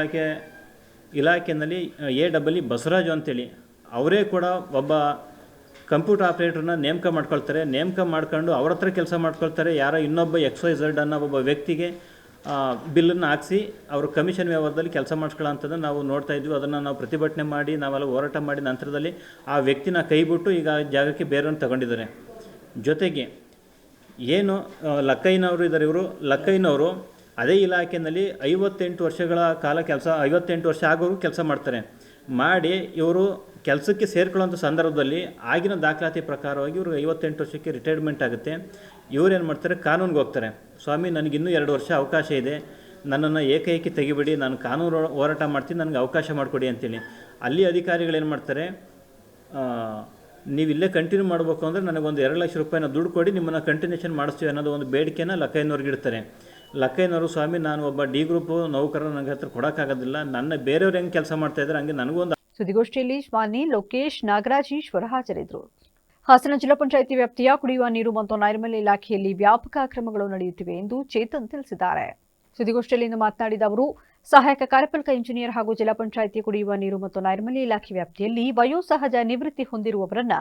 ಇಲಾಖೆಯಲ್ಲಿ AEE ಬಸವರಾಜು ಅಂತೇಳಿ ಅವರೇ ಕೂಡ ಒಬ್ಬ ಕಂಪ್ಯೂಟರ್ ಆಪ್ರೇಟರ್ನ ನೇಮಕ ಮಾಡ್ಕೊಳ್ತಾರೆ. ನೇಮಕ ಮಾಡ್ಕೊಂಡು ಅವ್ರ ಹತ್ರ ಕೆಲಸ ಮಾಡ್ಕೊಳ್ತಾರೆ. ಯಾರೋ ಇನ್ನೊಬ್ಬ XYZ ಅನ್ನೋ ಒಬ್ಬ ವ್ಯಕ್ತಿಗೆ ಬಿಲ್ಲನ್ನು ಹಾಕಿಸಿ ಅವರು ಕಮಿಷನ್ ವ್ಯವಹಾರದಲ್ಲಿ ಕೆಲಸ ಮಾಡಿಸ್ಕೊಳ್ಳೋಂಥದ್ದು ನಾವು ನೋಡ್ತಾ ಇದ್ವಿ. ಅದನ್ನು ನಾವು ಪ್ರತಿಭಟನೆ ಮಾಡಿ ನಾವೆಲ್ಲ ಹೋರಾಟ ಮಾಡಿ ನಂತರದಲ್ಲಿ ಆ ವ್ಯಕ್ತಿನ ಕೈಬಿಟ್ಟು ಈಗ ಜಾಗಕ್ಕೆ ಬೇರೆಯವ್ರನ್ನ ತಗೊಂಡಿದ್ದಾರೆ. ಜೊತೆಗೆ ಏನು ಲಕ್ಕಯ್ಯನವರು ಇದ್ದಾರೆ, ಇವರು ಲಕ್ಕಯ್ಯನವರು ಅದೇ ಇಲಾಖೆಯಲ್ಲಿ 58 ವರ್ಷಗಳ ಕಾಲ 58 ವರ್ಷ ಆಗೋರು ಕೆಲಸ ಮಾಡ್ತಾರೆ. ಮಾಡಿ ಇವರು ಕೆಲಸಕ್ಕೆ ಸೇರ್ಕೊಳ್ಳೋಂಥ ಸಂದರ್ಭದಲ್ಲಿ ಆಗಿನ ದಾಖಲಾತಿ ಪ್ರಕಾರವಾಗಿ ಇವರು 58 ವರ್ಷಕ್ಕೆ ರಿಟೈರ್ಮೆಂಟ್ ಆಗುತ್ತೆ. ಇವರೇನು ಮಾಡ್ತಾರೆ, ಕಾನೂನಿಗೆ ಹೋಗ್ತಾರೆ. ಸ್ವಾಮಿ, ನನಗಿನ್ನೂ 2 ವರ್ಷ ಅವಕಾಶ ಇದೆ, ನನ್ನನ್ನು ಏಕೈಕಿ ತೆಗಿಬಿಡಿ, ನಾನು ಕಾನೂನು ಹೋರಾಟ ಮಾಡ್ತೀನಿ, ನನಗೆ ಅವಕಾಶ ಮಾಡಿಕೊಡಿ ಅಂತೇಳಿ. ಅಲ್ಲಿ ಅಧಿಕಾರಿಗಳೇನು ಮಾಡ್ತಾರೆ, ನೀವು ಇಲ್ಲೇ ಕಂಟಿನ್ಯೂ ಮಾಡಬೇಕು ಅಂದರೆ ನನಗೊಂದು 2 ಲಕ್ಷ ರೂಪಾಯಿನ ದುಡ್ಡು ಕೊಡಿ, ನಿಮ್ಮನ್ನು ಕಂಟಿನ್ಯೂಷನ್ ಮಾಡಿಸ್ತೀವಿ ಅನ್ನೋದು ಒಂದು ಬೇಡಿಕೆನ ಲಕ್ಕಯ್ಯನವ್ರಿಗೆ ಇಡ್ತಾರೆ. ಲಕ್ಕಯ್ಯನವರು, ಸ್ವಾಮಿ, ನಾನು ಒಬ್ಬ ಡಿ ಗ್ರೂಪ್ ನೌಕರರ ನನಗೆ ಹತ್ರ ಕೊಡೋಕ್ಕಾಗೋದಿಲ್ಲ, ನನ್ನ ಬೇರೆಯವ್ರು ಹೆಂಗೆ ಕೆಲಸ ಮಾಡ್ತಾಯಿದ್ದಾರೆ ಹಂಗೆ ನನಗೊಂದು. ಸುದ್ದಿಗೋಷ್ಠಿಯಲ್ಲಿ ಸ್ವಾನಿ, ಲೋಕೇಶ್, ನಾಗರಾಜೀಶ್ವರ ಹಾಜರಿದ್ದರು. ಹಾಸನ ಜಿಲ್ಲಾ ಪಂಚಾಯಿತಿ ವ್ಯಾಪ್ತಿಯ ಕುಡಿಯುವ ನೀರು ಮತ್ತು ನೈರ್ಮಲ್ಯ ಇಲಾಖೆಯಲ್ಲಿ ವ್ಯಾಪಕ ಅಕ್ರಮಗಳು ನಡೆಯುತ್ತಿವೆ ಎಂದು ಚೇತನ್ ತಿಳಿಸಿದ್ದಾರೆ. ಸುದ್ದಿಗೋಷ್ಠಿಯಲ್ಲಿ ಮಾತನಾಡಿದ ಅವರು, ಸಹಾಯಕ ಕಾರ್ಯಪಾಲಕ ಇಂಜಿನಿಯರ್ ಹಾಗೂ ಜಿಲ್ಲಾ ಪಂಚಾಯಿತಿ ಕುಡಿಯುವ ನೀರು ಮತ್ತು ನೈರ್ಮಲ್ಯ ಇಲಾಖೆ ವ್ಯಾಪ್ತಿಯಲ್ಲಿ ವಯೋಸಹಜ ನಿವೃತ್ತಿ ಹೊಂದಿರುವವರನ್ನ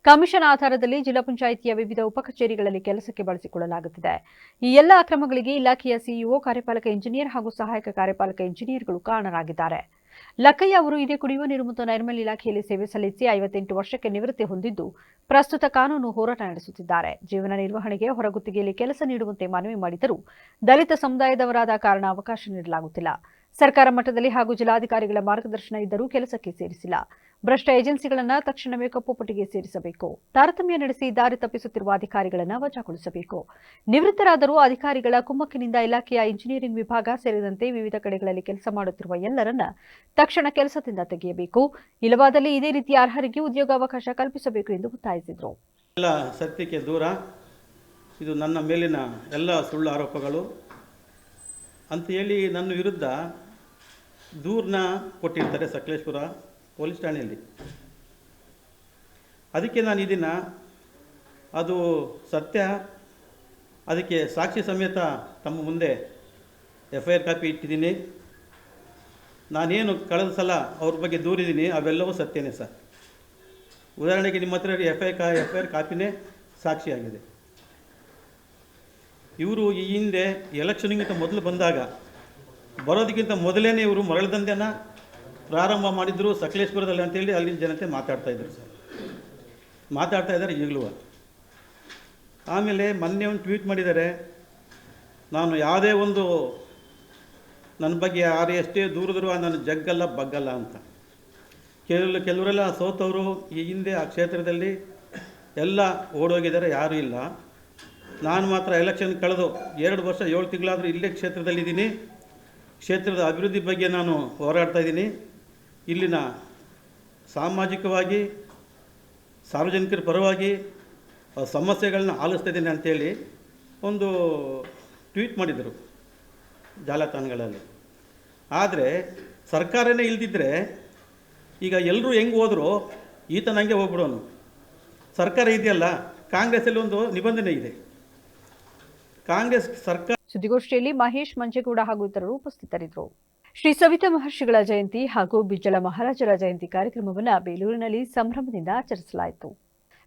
ಕಮಿಷನ್ ಆಧಾರದಲ್ಲಿ ಜಿಲ್ಲಾ ಪಂಚಾಯಿತಿಯ ವಿವಿಧ ಉಪಕಚೇರಿಗಳಲ್ಲಿ ಕೆಲಸಕ್ಕೆ ಬಳಸಿಕೊಳ್ಳಲಾಗುತ್ತಿದೆ. ಈ ಎಲ್ಲ ಅಕ್ರಮಗಳಿಗೆ ಇಲಾಖೆಯ ಸಿಇಒ, ಕಾರ್ಯಪಾಲಕ ಇಂಜಿನಿಯರ್ ಹಾಗೂ ಸಹಾಯಕ ಕಾರ್ಯಪಾಲಕ ಇಂಜಿನಿಯರ್ಗಳು ಕಾರಣರಾಗಿದ್ದಾರೆ. ಲಕ್ಕಯ್ಯ ಅವರು ಇದೇ ಕುಡಿಯುವ ನೀರು ಮತ್ತು ನೈರ್ಮಲ್ಯ ಇಲಾಖೆಯಲ್ಲಿ ಸೇವೆ ಸಲ್ಲಿಸಿ 58 ವರ್ಷಕ್ಕೆ ನಿವೃತ್ತಿ ಹೊಂದಿದ್ದು ಪ್ರಸ್ತುತ ಕಾನೂನು ಹೋರಾಟ ನಡೆಸುತ್ತಿದ್ದಾರೆ. ಜೀವನ ನಿರ್ವಹಣೆಗೆ ಹೊರಗುತ್ತಿಗೆಯಲ್ಲಿ ಕೆಲಸ ನೀಡುವಂತೆ ಮನವಿ ಮಾಡಿದರೂ ದಲಿತ ಸಮುದಾಯದವರಾದ ಕಾರಣ ಅವಕಾಶ ನೀಡಲಾಗುತ್ತಿಲ್ಲ. ಸರ್ಕಾರ ಮಟ್ಟದಲ್ಲಿ ಹಾಗೂ ಜಿಲ್ಲಾಧಿಕಾರಿಗಳ ಮಾರ್ಗದರ್ಶನ ಇದ್ದರೂ ಕೆಲಸಕ್ಕೆ ಸೇರಿಸಿಲ್ಲ. ಭ್ರಷ್ಟ ಏಜೆನ್ಸಿಗಳನ್ನು ತಕ್ಷಣವೇ ಕಪ್ಪು ಪಟ್ಟಿಗೆ ಸೇರಿಸಬೇಕು. ತಾರತಮ್ಯ ನಡೆಸಿ ದಾರಿ ತಪ್ಪಿಸುತ್ತಿರುವ ಅಧಿಕಾರಿಗಳನ್ನು ವಜಾಗೊಳಿಸಬೇಕು. ನಿವೃತ್ತರಾದರೂ ಅಧಿಕಾರಿಗಳ ಕುಮ್ಮಕ್ಕಿನಿಂದ ಇಲಾಖೆಯ ಇಂಜಿನಿಯರಿಂಗ್ ವಿಭಾಗ ಸೇರಿದಂತೆ ವಿವಿಧ ಕಡೆಗಳಲ್ಲಿ ಕೆಲಸ ಮಾಡುತ್ತಿರುವ ಎಲ್ಲರನ್ನ ತಕ್ಷಣ ಕೆಲಸದಿಂದ ತೆಗೆಯಬೇಕು. ಇಲ್ಲವಾದಲ್ಲಿ ಇದೇ ರೀತಿ ಅರ್ಹರಿಗೆ ಉದ್ಯೋಗಾವಕಾಶ ಕಲ್ಪಿಸಬೇಕು ಎಂದು ಒತ್ತಾಯಿಸಿದರು. ಎಲ್ಲ ಸತ್ಯಕ್ಕೆ ದೂರ, ಇದು ನನ್ನ ಮೇಲಿನ ಎಲ್ಲ ಸುಳ್ಳು ಆರೋಪಗಳು ಅಂತ ಹೇಳಿ ನನ್ನ ವಿರುದ್ಧ ದೂರನ್ನ ಕೊಟ್ಟಿರ್ತಾರೆ ಸಕಲೇಶ್ಪುರ ಪೊಲೀಸ್ ಠಾಣೆಯಲ್ಲಿ. ಅದಕ್ಕೆ ನಾನು ಇದನ್ನು ಅದು ಸತ್ಯ, ಅದಕ್ಕೆ ಸಾಕ್ಷಿ ಸಮೇತ ತಮ್ಮ ಮುಂದೆ FIR ಕಾಪಿ ಇಟ್ಟಿದ್ದೀನಿ. ನಾನೇನು ಕಳೆದ ಸಲ ಅವ್ರ ಬಗ್ಗೆ ದೂರಿದ್ದೀನಿ ಅವೆಲ್ಲವೂ ಸತ್ಯನೇ ಸರ್. ಉದಾಹರಣೆಗೆ ನಿಮ್ಮ ಹತ್ರ FIR ಕಾಪಿನೇ ಸಾಕ್ಷಿಯಾಗಿದೆ. ಇವರು ಈ ಹಿಂದೆ ಎಲೆಕ್ಷನ್ಗಿಂತ ಮೊದಲು ಬಂದಾಗ ಬರೋದಕ್ಕಿಂತ ಮೊದಲೇ ಇವರು ಮರಳ ದಂಧೆನ ಪ್ರಾರಂಭ ಮಾಡಿದ್ರು ಸಕಲೇಶ್ಪುರದಲ್ಲಿ ಅಂತೇಳಿ ಅಲ್ಲಿನ ಜನತೆ ಮಾತಾಡ್ತಾಯಿದ್ರು ಸರ್, ಮಾತಾಡ್ತಾ ಇದ್ದಾರೆ ಈಗಲೂ. ಆಮೇಲೆ ಮೊನ್ನೆ ಒಂದು ಟ್ವೀಟ್ ಮಾಡಿದ್ದಾರೆ, ನಾನು ಯಾವುದೇ ಒಂದು ನನ್ನ ಬಗ್ಗೆ ಯಾರು ಎಷ್ಟೇ ದೂರದ್ರು ನನ್ನ ಜಗ್ಗಲ್ಲ ಬಗ್ಗಲ್ಲ ಅಂತ. ಕೆಲವರೆಲ್ಲ ಸೋತವರು ಈ ಹಿಂದೆ ಆ ಕ್ಷೇತ್ರದಲ್ಲಿ ಎಲ್ಲ ಓಡೋಗಿದ್ದಾರೆ, ಯಾರೂ ಇಲ್ಲ. ನಾನು ಮಾತ್ರ ಎಲೆಕ್ಷನ್ ಕಳೆದು 2 ವರ್ಷ 7 ತಿಂಗಳಾದರೂ ಇಲ್ಲೇ ಕ್ಷೇತ್ರದಲ್ಲಿದ್ದೀನಿ. ಕ್ಷೇತ್ರದ ಅಭಿವೃದ್ಧಿ ಬಗ್ಗೆ ನಾನು ಹೋರಾಡ್ತಾ ಇದ್ದೀನಿ. ಇಲ್ಲಿನ ಸಾಮಾಜಿಕವಾಗಿ ಸಾರ್ವಜನಿಕರ ಪರವಾಗಿ ಸಮಸ್ಯೆಗಳನ್ನ ಆಲಿಸ್ತಾ ಇದ್ದೀನಿ ಅಂತೇಳಿ ಒಂದು ಟ್ವೀಟ್ ಮಾಡಿದರು ಜಾಲತಾಣಗಳಲ್ಲಿ. ಆದರೆ ಸರ್ಕಾರನೇ ಇಲ್ದಿದ್ದರೆ ಈಗ ಎಲ್ಲರೂ ಹೆಂಗೆ ಹೋದರೂ ಈತನ ಹಂಗೆ ಹೋಗ್ಬಿಡೋನು. ಸರ್ಕಾರ ಇದೆಯಲ್ಲ, ಕಾಂಗ್ರೆಸ್ಸಲ್ಲಿ ಒಂದು ನಿಬಂಧನೆ ಇದೆ. ಕಾಂಗ್ರೆಸ್ ಸರ್ಕಾರ. ಸುದ್ದಿಗೋಷ್ಠಿಯಲ್ಲಿ ಮಹೇಶ್ ಮಂಜೇಗೌಡ ಹಾಗೂ ಇತರರು ಉಪಸ್ಥಿತರಿದ್ದರು. ಶ್ರೀ ಸವಿತಾ ಮಹರ್ಷಿಗಳ ಜಯಂತಿ ಹಾಗೂ ಬಿಜ್ಜಳ ಮಹಾರಾಜರ ಜಯಂತಿ ಕಾರ್ಯಕ್ರಮವನ್ನು ಬೇಲೂರಿನಲ್ಲಿ ಸಂಭ್ರಮದಿಂದ ಆಚರಿಸಲಾಯಿತು.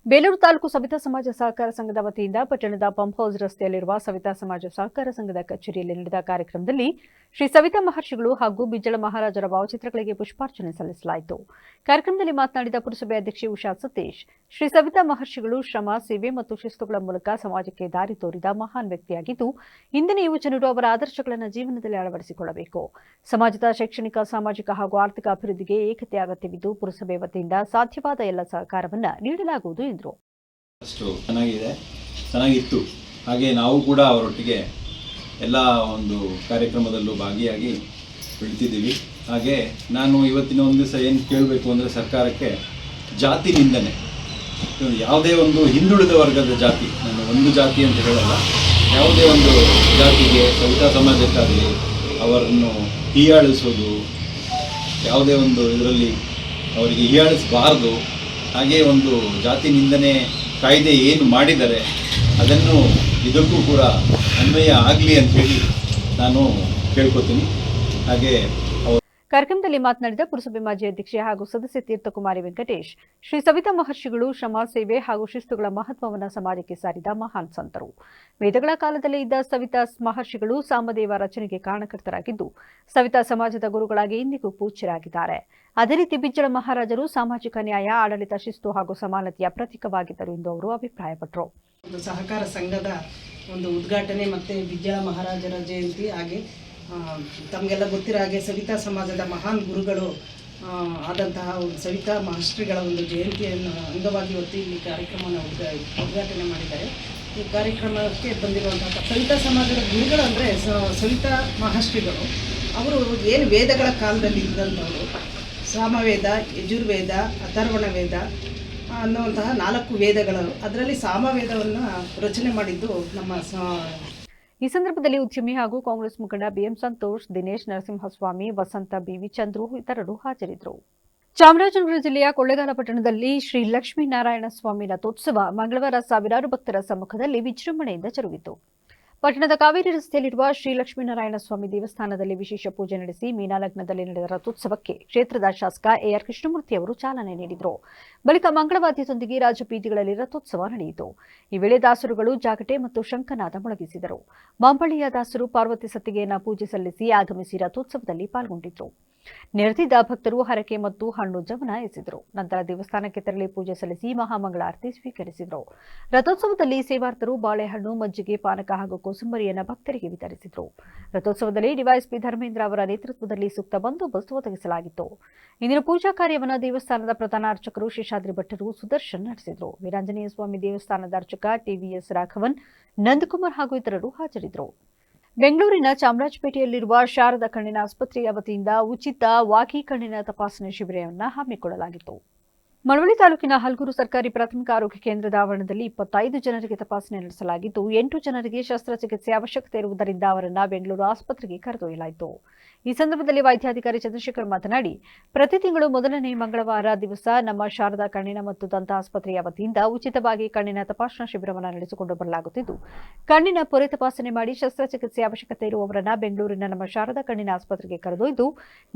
ಬೇಲೂರು ತಾಲೂಕು ಸವಿತಾ ಸಮಾಜ ಸಹಕಾರ ಸಂಘದ ವತಿಯಿಂದ ಪಟ್ಟಣದ ಪಂಪ್ ಹೌಸ್ ರಸ್ತೆಯಲ್ಲಿರುವ ಸವಿತಾ ಸಮಾಜ ಸಹಕಾರ ಸಂಘದ ಕಚೇರಿಯಲ್ಲಿ ನಡೆದ ಕಾರ್ಯಕ್ರಮದಲ್ಲಿ ಶ್ರೀ ಸವಿತಾ ಮಹರ್ಷಿಗಳು ಹಾಗೂ ಬಿಜ್ಜಳ ಮಹಾರಾಜರ ಭಾವಚಿತ್ರಗಳಿಗೆ ಪುಷ್ಪಾರ್ಚನೆ ಸಲ್ಲಿಸಲಾಯಿತು. ಕಾರ್ಯಕ್ರಮದಲ್ಲಿ ಮಾತನಾಡಿದ ಪುರಸಭೆ ಅಧ್ಯಕ್ಷೆ ಉಷಾ ಸತೀಶ್, ಶ್ರೀ ಸವಿತಾ ಮಹರ್ಷಿಗಳು ಶ್ರಮ, ಸೇವೆ ಮತ್ತು ಶಿಸ್ತುಗಳ ಮೂಲಕ ಸಮಾಜಕ್ಕೆ ದಾರಿ ತೋರಿದ ಮಹಾನ್ ವ್ಯಕ್ತಿಯಾಗಿದ್ದು, ಇಂದಿನ ಯುವಜನರು ಅವರ ಆದರ್ಶಗಳನ್ನು ಜೀವನದಲ್ಲಿ ಅಳವಡಿಸಿಕೊಳ್ಳಬೇಕು. ಸಮಾಜದ ಶೈಕ್ಷಣಿಕ, ಸಾಮಾಜಿಕ ಹಾಗೂ ಆರ್ಥಿಕ ಅಭಿವೃದ್ಧಿಗೆ ಏಕತೆ ಅಗತ್ಯವಿದ್ದು, ಪುರಸಭೆ ವತಿಯಿಂದ ಸಾಧ್ಯವಾದ ಎಲ್ಲ ಸಹಕಾರವನ್ನು ನೀಡಲಾಗುವುದು ಎಂದರು. ಅಷ್ಟು ಚೆನ್ನಾಗಿತ್ತು. ಹಾಗೆ ನಾವು ಕೂಡ ಅವರೊಟ್ಟಿಗೆ ಎಲ್ಲ ಒಂದು ಕಾರ್ಯಕ್ರಮದಲ್ಲೂ ಭಾಗಿಯಾಗಿ ಬೆಳಿತಿದ್ದೀವಿ. ಹಾಗೆ ನಾನು ಇವತ್ತಿನ ಒಂದು ದಿವಸ ಏನು ಕೇಳಬೇಕು ಅಂದರೆ, ಸರ್ಕಾರಕ್ಕೆ ಜಾತಿ ನಿಂದನೆ, ಯಾವುದೇ ಒಂದು ಹಿಂದುಳಿದ ವರ್ಗದ ಜಾತಿ, ನಾನು ಒಂದು ಜಾತಿ ಅಂತ ಹೇಳಲ್ಲ, ಯಾವುದೇ ಒಂದು ಜಾತಿಗೆ, ಸವಿತಾ ಸಮಾಜಕ್ಕಾಗಲಿ ಅವರನ್ನು ಹೀಯಾಳಿಸೋದು, ಯಾವುದೇ ಒಂದು ಇದರಲ್ಲಿ ಅವರಿಗೆ ಹೀಯಾಳಿಸಬಾರ್ದು. ಹಾಗೆ ಒಂದು ಜಾತಿ ನಿಂದನೆ ಕಾಯ್ದೆ ಏನು ಮಾಡಿದ್ದಾರೆ ಅದನ್ನು ಇದಕ್ಕೂ ಕೂಡ ಅನ್ವಯ ಆಗಲಿ ಅಂತ ಹೇಳಿ ನಾನು ಕೇಳ್ಕೊತೀನಿ. ಹಾಗೆ ಕಾರ್ಯಕ್ರಮದಲ್ಲಿ ಮಾತನಾಡಿದ ಪುರಸಭೆ ಮಾಜಿ ಅಧ್ಯಕ್ಷೆ ಹಾಗೂ ಸದಸ್ಯೆ ತೀರ್ಥಕುಮಾರಿ ವೆಂಕಟೇಶ್, ಶ್ರೀ ಸವಿತಾ ಮಹರ್ಷಿಗಳು ಶ್ರಮ, ಸೇವೆ ಹಾಗೂ ಶಿಸ್ತುಗಳ ಮಹತ್ವವನ್ನು ಸಮಾಜಕ್ಕೆ ಸಾರಿದ ಮಹಾನ್ ಸಂತರು. ವೇದಗಳ ಕಾಲದಲ್ಲೇ ಇದ್ದ ಸವಿತಾ ಮಹರ್ಷಿಗಳು ಸಾಮದೇವ ರಚನೆಗೆ ಕಾರಣಕರ್ತರಾಗಿದ್ದು, ಸವಿತಾ ಸಮಾಜದ ಗುರುಗಳಾಗಿ ಇಂದಿಗೂ ಪೂಜ್ಯರಾಗಿದ್ದಾರೆ. ಅದೇ ರೀತಿ ಬಿಜ್ಜಳ ಮಹಾರಾಜರು ಸಾಮಾಜಿಕ ನ್ಯಾಯ, ಆಡಳಿತ ಶಿಸ್ತು ಹಾಗೂ ಸಮಾನತೆಯ ಪ್ರತೀಕವಾಗಿದ್ದರು ಎಂದು ಅವರು ಅಭಿಪ್ರಾಯಪಟ್ಟರು. ಸಹಕಾರ ಸಂಘದ ಒಂದು ಉದ್ಘಾಟನೆ ಮತ್ತು ಬಿಜ್ಜಳ ಮಹಾರಾಜರ ಜಯಂತಿ, ಹಾಗೆ ತಮಗೆಲ್ಲ ಗೊತ್ತಿರೋ ಹಾಗೆ ಸವಿತಾ ಸಮಾಜದ ಮಹಾನ್ ಗುರುಗಳು ಆದಂತಹ ಸವಿತಾ ಮಹರ್ಷಿಗಳ ಒಂದು ಜಯಂತಿಯನ್ನು ಅಂಗವಾಗಿ ಇವತ್ತು ಈ ಕಾರ್ಯಕ್ರಮವನ್ನು ಉದ್ಘಾಟನೆ ಮಾಡಿದ್ದಾರೆ. ಈ ಕಾರ್ಯಕ್ರಮಕ್ಕೆ ಬಂದಿರುವಂತಹ ಸವಿತಾ ಸಮಾಜದ ಗುರುಗಳು ಅಂದರೆ ಸವಿತಾ ಮಹರ್ಷಿಗಳು. ಅವರು ಏನು ವೇದಗಳ ಕಾಲದಲ್ಲಿ ಇದ್ದಂಥವರು, ಸಾಮವೇದ, ಯಜುರ್ವೇದ, ಅಥರ್ವಣ ವೇದ ಅನ್ನುವಂತಹ 4 ವೇದಗಳು, ಅದರಲ್ಲಿ ಸಾಮವೇದವನ್ನು ರಚನೆ ಮಾಡಿದ್ದು ನಮ್ಮ. ಈ ಸಂದರ್ಭದಲ್ಲಿ ಉದ್ಯಮಿ ಹಾಗೂ ಕಾಂಗ್ರೆಸ್ ಮುಖಂಡ ಬಿಎಂ ಸಂತೋಷ್, ದಿನೇಶ್ ನರಸಿಂಹಸ್ವಾಮಿ, ವಸಂತ, ಬಿವಿ ಚಂದ್ರು ಇತರರು ಹಾಜರಿದ್ದರು. ಚಾಮರಾಜನಗರ ಜಿಲ್ಲೆಯ ಕೊಳ್ಳೇಗಾಲ ಪಟ್ಟಣದಲ್ಲಿ ಶ್ರೀ ಲಕ್ಷ್ಮೀನಾರಾಯಣ ಸ್ವಾಮಿ ರಥೋತ್ಸವ ಮಂಗಳವಾರ ಸಾವಿರಾರು ಭಕ್ತರ ಸಮ್ಮುಖದಲ್ಲಿ ವಿಜೃಂಭಣೆಯಿಂದ ಜರುಗಿತು. ಪಟ್ಟಣದ ಕಾವೇರಿ ರಸ್ತೆಯಲ್ಲಿರುವ ಶ್ರೀ ಲಕ್ಷ್ಮೀನಾರಾಯಣ ಸ್ವಾಮಿ ದೇವಸ್ಥಾನದಲ್ಲಿ ವಿಶೇಷ ಪೂಜೆ ನಡೆಸಿ ಮೀನಾಲಗ್ನದಲ್ಲಿ ನಡೆದ ರಥೋತ್ಸವಕ್ಕೆ ಕ್ಷೇತ್ರದ ಶಾಸಕ ಎಆರ್ ಕೃಷ್ಣಮೂರ್ತಿ ಅವರು ಚಾಲನೆ ನೀಡಿದರು. ಬಳಿಕ ಮಂಗಳವಾದ್ಯದೊಂದಿಗೆ ರಾಜಬೀದಿಗಳಲ್ಲಿ ರಥೋತ್ಸವ ನಡೆಯಿತು. ಈ ವೇಳೆ ದಾಸರುಗಳು ಜಾಗಟೆ ಮತ್ತು ಶಂಖನಾದ ಮೊಳಗಿಸಿದರು. ಮಾಂಬಳ್ಳಿಯ ದಾಸರು ಪಾರ್ವತಿ ಸತ್ತಿಗೆಯನ್ನು ಪೂಜೆ ಸಲ್ಲಿಸಿ ಆಗಮಿಸಿ ರಥೋತ್ಸವದಲ್ಲಿ ಪಾಲ್ಗೊಂಡಿದ್ದರು. ನೆರೆದಿದ್ದ ಭಕ್ತರು ಹರಕೆ ಮತ್ತು ಹಣ್ಣು ಜವನ ಎಸೆದರು. ನಂತರ ದೇವಸ್ಥಾನಕ್ಕೆ ತೆರಳಿ ಪೂಜೆ ಸಲ್ಲಿಸಿ ಮಹಾಮಂಗಳಾರತಿ ಸ್ವೀಕರಿಸಿದರು. ರಥೋತ್ಸವದಲ್ಲಿ ಸೇವಾರ್ಥರು ಬಾಳೆಹಣ್ಣು, ಮಜ್ಜಿಗೆ, ಪಾನಕ ಹಾಗೂ ಕೋಸಂಬರಿಯನ್ನು ಭಕ್ತರಿಗೆ ವಿತರಿಸಿದರು. ರಥೋತ್ಸವದಲ್ಲಿ ಡಿವೈಎಸ್ಪಿ ಧರ್ಮೇಂದ್ರ ಅವರ ನೇತೃತ್ವದಲ್ಲಿ ಸೂಕ್ತ ಬಂದೋಬಸ್ತ್ ಒದಗಿಸಲಾಗಿತ್ತು. ಇಂದಿನ ಪೂಜಾ ಕಾರ್ಯವನ್ನು ದೇವಸ್ಥಾನದ ಪ್ರಧಾನ ಅರ್ಚಕರು ಶೇಷಾದ್ರಿ ಭಟ್ಟರು ಸುದರ್ಶನ್ ನಡೆಸಿದರು. ವೀರಾಂಜನೇಯ ಸ್ವಾಮಿ ದೇವಸ್ಥಾನದ ಅರ್ಚಕ ಟಿವಿಎಸ್ ರಾಘವನ್, ನಂದಕುಮಾರ್ ಹಾಗೂ ಇತರರು ಹಾಜರಿದ್ದರು. ಬೆಂಗಳೂರಿನ ಚಾಮರಾಜಪೇಟೆಯಲ್ಲಿರುವ ಶಾರದಾ ಕಣ್ಣಿನ ಆಸ್ಪತ್ರೆಯ ವತಿಯಿಂದ ಉಚಿತ ವಾಕಿ ಕಣ್ಣಿನ ತಪಾಸಣೆ ಶಿಬಿರವನ್ನು ಹಮ್ಮಿಕೊಳ್ಳಲಾಗಿತ್ತು. ಮಳವಳ್ಳಿ ತಾಲೂಕಿನ ಹಲಗೂರು ಸರ್ಕಾರಿ ಪ್ರಾಥಮಿಕ ಆರೋಗ್ಯ ಕೇಂದ್ರದ ಆವರಣದಲ್ಲಿ 25 ಜನರಿಗೆ ತಪಾಸಣೆ ನಡೆಸಲಾಗಿದ್ದು, 8 ಜನರಿಗೆ ಶಸ್ತ್ರಚಿಕಿತ್ಸೆ ಅವಶ್ಯಕತೆ ಇರುವುದರಿಂದ ಅವರನ್ನು ಬೆಂಗಳೂರು ಆಸ್ಪತ್ರೆಗೆ ಕರೆದೊಯ್ಯಲಾಯಿತು. ಈ ಸಂದರ್ಭದಲ್ಲಿ ವೈದ್ಯಾಧಿಕಾರಿ ಚಂದ್ರಶೇಖರ್ ಮಾತನಾಡಿ, ಪ್ರತಿ ತಿಂಗಳು ಮೊದಲನೇ ಮಂಗಳವಾರ ದಿವಸ ನಮ್ಮ ಶಾರದಾ ಕಣ್ಣಿನ ಮತ್ತು ದಂತ ಆಸ್ಪತ್ರೆಯ ವತಿಯಿಂದ ಉಚಿತವಾಗಿ ಕಣ್ಣಿನ ತಪಾಸಣಾ ಶಿಬಿರವನ್ನು ನಡೆಸಿಕೊಂಡು ಬರಲಾಗುತ್ತಿದ್ದು, ಕಣ್ಣಿನ ಪೊರೆ ತಪಾಸಣೆ ಮಾಡಿ ಶಸ್ತ್ರಚಿಕಿತ್ಸೆ ಅವಶ್ಯಕತೆ ಇರುವವರನ್ನು ಬೆಂಗಳೂರಿನ ನಮ್ಮ ಶಾರದಾ ಕಣ್ಣಿನ ಆಸ್ಪತ್ರೆಗೆ ಕರೆದೊಯ್ದು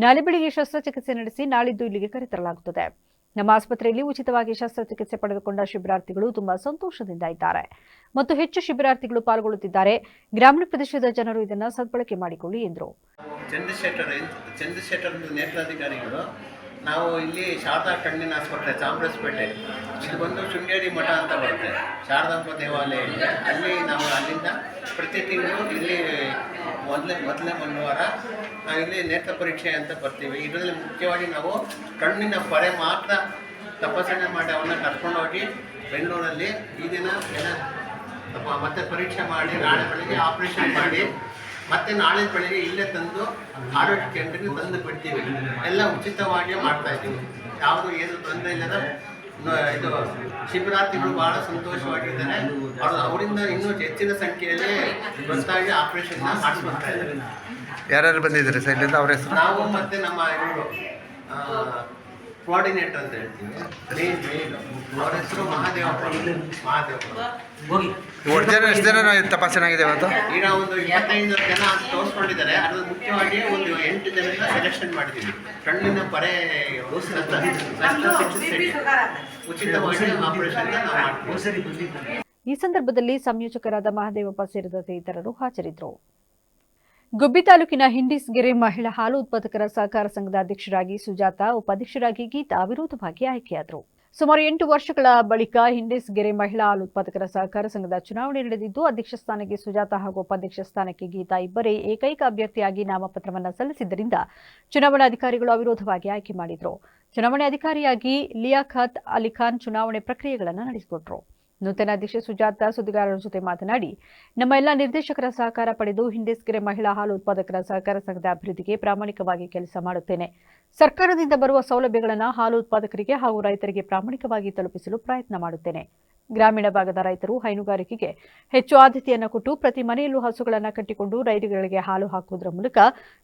ನಾಳೆ ಬೆಳಿಗ್ಗೆ ಶಸ್ತ್ರಚಿಕಿತ್ಸೆ ನಡೆಸಿ ನಾಳಿದ್ದು ಇಲ್ಲಿಗೆ ಕರೆತರಲಾಗುತ್ತದೆ. ನಮ್ಮ ಆಸ್ಪತ್ರೆಯಲ್ಲಿ ಉಚಿತವಾಗಿ ಶಸ್ತ್ರಚಿಕಿತ್ಸೆ ಪಡೆದುಕೊಂಡ ಶಿಬಿರಾರ್ಥಿಗಳು ತುಂಬಾ ಸಂತೋಷದಿಂದ ಇದ್ದಾರೆ ಮತ್ತು ಹೆಚ್ಚು ಶಿಬಿರಾರ್ಥಿಗಳು ಪಾಲ್ಗೊಳ್ಳುತ್ತಿದ್ದಾರೆ. ಗ್ರಾಮೀಣ ಪ್ರದೇಶದ ಜನರು ಇದನ್ನು ಸದ್ಬಳಕೆ ಮಾಡಿಕೊಳ್ಳಿ ಎಂದರು. ಚಂದ್ರಶೇಖರ್ ನೇತ್ರಾಧಿಕಾರಿಗಳು, ನಾವು ಇಲ್ಲಿ ಶಾರದಾ ಕಣ್ಣಿನ ಆಸ್ಪತ್ರೆ ಚಾಮರಾಜಪೇಟೆ, ಇದು ಬಂದು ಶೃಂಗೇರಿ ಮಠ ಅಂತ ಬರುತ್ತೆ, ಶಾರದಾಂಬ ದೇವಾಲಯ ಇದೆ. ಅಲ್ಲಿ ನಾವು ಅಲ್ಲಿಂದ ಪ್ರತಿ ತಿಂಗಳು ಇಲ್ಲಿ ಮೊದಲನೇ ಮಂಗಳವಾರ ಇಲ್ಲಿ ನೇತ್ರ ಪರೀಕ್ಷೆ ಅಂತ ಬರ್ತೀವಿ. ಇದರಲ್ಲಿ ಮುಖ್ಯವಾಗಿ ನಾವು ಕಣ್ಣಿನ ಪೊರೆ ಮಾತ್ರ ತಪಾಸಣೆ ಮಾಡಿ ಅವನ್ನ ಕರ್ಕೊಂಡೋಗಿ ಬೆಂಗಳೂರಲ್ಲಿ ಈ ದಿನ ಮತ್ತೆ ಪರೀಕ್ಷೆ ಮಾಡಿ ನಾಳೆ ಬೆಳಗ್ಗೆ ಆಪರೇಷನ್ ಮಾಡಿ ಮತ್ತೆ ನಾಳೆ ಬೆಳಿಗ್ಗೆ ಇಲ್ಲೇ ತಂದು ಆರೋಗ್ಯ ಕೇಂದ್ರಕ್ಕೆ ತಂದು ಬಿಡ್ತೀವಿ. ಎಲ್ಲ ಉಚಿತವಾಗಿ ಮಾಡ್ತಾ ಇದ್ದೀವಿ. ಯಾವುದು ಏನು ತೊಂದರೆ ಇಲ್ಲದ ಇದು ಶಿಬಿರಾರ್ಥಿಗಳು ಬಹಳ ಸಂತೋಷವಾಗಿದ್ದಾರೆ. ಅವರಿಂದ ಇನ್ನೂ ಹೆಚ್ಚಿನ ಸಂಖ್ಯೆಯಲ್ಲಿ ಗೊತ್ತಾಗಿ ಆಪರೇಷನ್ ಮಾಡಿಸ್ಕೊಳ್ತಾ ಇದ್ದಾರೆ. ಯಾರ್ಯಾರು ಬಂದಿದ್ದಾರೆ ಸರ್ ಇಲ್ಲಿಂದ? ಅವ್ರ ಹೆಸರು? ನಾವು ಮತ್ತೆ ನಮ್ಮ ಇವರು ಕೋಆರ್ಡಿನೇಟರ್ ಅಂತ ಹೇಳ್ತೀವಿ, ಮೇನ್ ಅವ್ರ ಹೆಸರು ಮಹಾದೇವಪ್ಪ. ಒಟ್ಟು ಜನ ಎಷ್ಟು ಜನ ತಪಾಸಣೆ ಆಗಿದೆ ಇವತ್ತು? ಈಗ ಒಂದು 25 ಜನ ತೋರಿಸ್ಕೊಂಡಿದ್ದಾರೆ. ಅದು ಮುಖ್ಯವಾಗಿ ಒಂದು 8 ಜನರಿಂದ ಸೆಲೆಕ್ಷನ್ ಮಾಡಿದ್ದೀವಿ. ಕಣ್ಣಿನ ಪರೆ ಉಚಿತವಾಗಿ ಆಪರೇಷನ್ ನಾವು ಮಾಡ್ತೀವಿ. ಈ ಸಂದರ್ಭದಲ್ಲಿ ಸಂಯೋಜಕರಾದ ಮಹದೇವಪ್ಪ ಸೇರಿದಂತೆ ಇತರರು ಹಾಜರಿದ್ದರು. ಗುಬ್ಬಿ ತಾಲೂಕಿನ ಹಿಂಡಿಸ್ಗೆರೆ ಮಹಿಳಾ ಹಾಲು ಉತ್ಪಾದಕರ ಸಹಕಾರ ಸಂಘದ ಅಧ್ಯಕ್ಷರಾಗಿ ಸುಜಾತ, ಉಪಾಧ್ಯಕ್ಷರಾಗಿ ಗೀತಾ ಅವಿರೋಧವಾಗಿ ಆಯ್ಕೆಯಾದರು. ಸುಮಾರು 8 ವರ್ಷಗಳ ಬಳಿಕ ಹಿಂಡಿಸ್ಗೆರೆ ಮಹಿಳಾ ಹಾಲು ಉತ್ಪಾದಕರ ಸಹಕಾರ ಸಂಘದ ಚುನಾವಣೆ ನಡೆದಿದ್ದು, ಅಧ್ಯಕ್ಷ ಸ್ಥಾನಕ್ಕೆ ಸುಜಾತ ಹಾಗೂ ಉಪಾಧ್ಯಕ್ಷ ಸ್ಥಾನಕ್ಕೆ ಗೀತಾ ಇಬ್ಬರೇ ಏಕೈಕ ಅಭ್ಯರ್ಥಿಯಾಗಿ ನಾಮಪತ್ರವನ್ನು ಸಲ್ಲಿಸಿದ್ದರಿಂದ ಚುನಾವಣಾಧಿಕಾರಿಗಳು ಅವಿರೋಧವಾಗಿ ಆಯ್ಕೆ ಮಾಡಿದರು. ಚುನಾವಣೆ ಅಧಿಕಾರಿಯಾಗಿ ಲಿಯಾಖತ್ ಅಲಿಖಾನ್ ಚುನಾವಣೆ ಪ್ರಕ್ರಿಯೆಗಳನ್ನು ನಡೆಸಿಕೊಟ್ಟರು. ನೂತನ ಅಧ್ಯಕ್ಷೆ ಸುಜಾತ ಸುದ್ದಿಗಾರರ ಜೊತೆ ಮಾತನಾಡಿ, ನಮ್ಮ ಎಲ್ಲ ನಿರ್ದೇಶಕರ ಸಹಕಾರ ಪಡೆದು ಹಿಂಡಿಸ್ಗೆರೆ ಮಹಿಳಾ ಹಾಲು ಉತ್ಪಾದಕರ ಸಹಕಾರ ಸಂಘದ ಅಭಿವೃದ್ಧಿಗೆ ಪ್ರಾಮಾಣಿಕವಾಗಿ ಕೆಲಸ ಮಾಡುತ್ತೇನೆ. ಸರ್ಕಾರದಿಂದ ಬರುವ ಸೌಲಭ್ಯಗಳನ್ನು ಹಾಲು ಉತ್ಪಾದಕರಿಗೆ ಹಾಗೂ ರೈತರಿಗೆ ಪ್ರಾಮಾಣಿಕವಾಗಿ ತಲುಪಿಸಲು ಪ್ರಯತ್ನ ಮಾಡುತ್ತೇನೆ. ಗ್ರಾಮೀಣ ಭಾಗದ ರೈತರು ಹೈನುಗಾರಿಕೆಗೆ ಹೆಚ್ಚು ಆದ್ಯತೆಯನ್ನು ಕೊಟ್ಟು ಪ್ರತಿ ಮನೆಯಲ್ಲೂ ಹಸುಗಳನ್ನು ಕಟ್ಟಿಕೊಂಡು ರೈತರುಗಳಿಗೆ ಹಾಲು ಹಾಕುವುದರ ಮೂಲಕ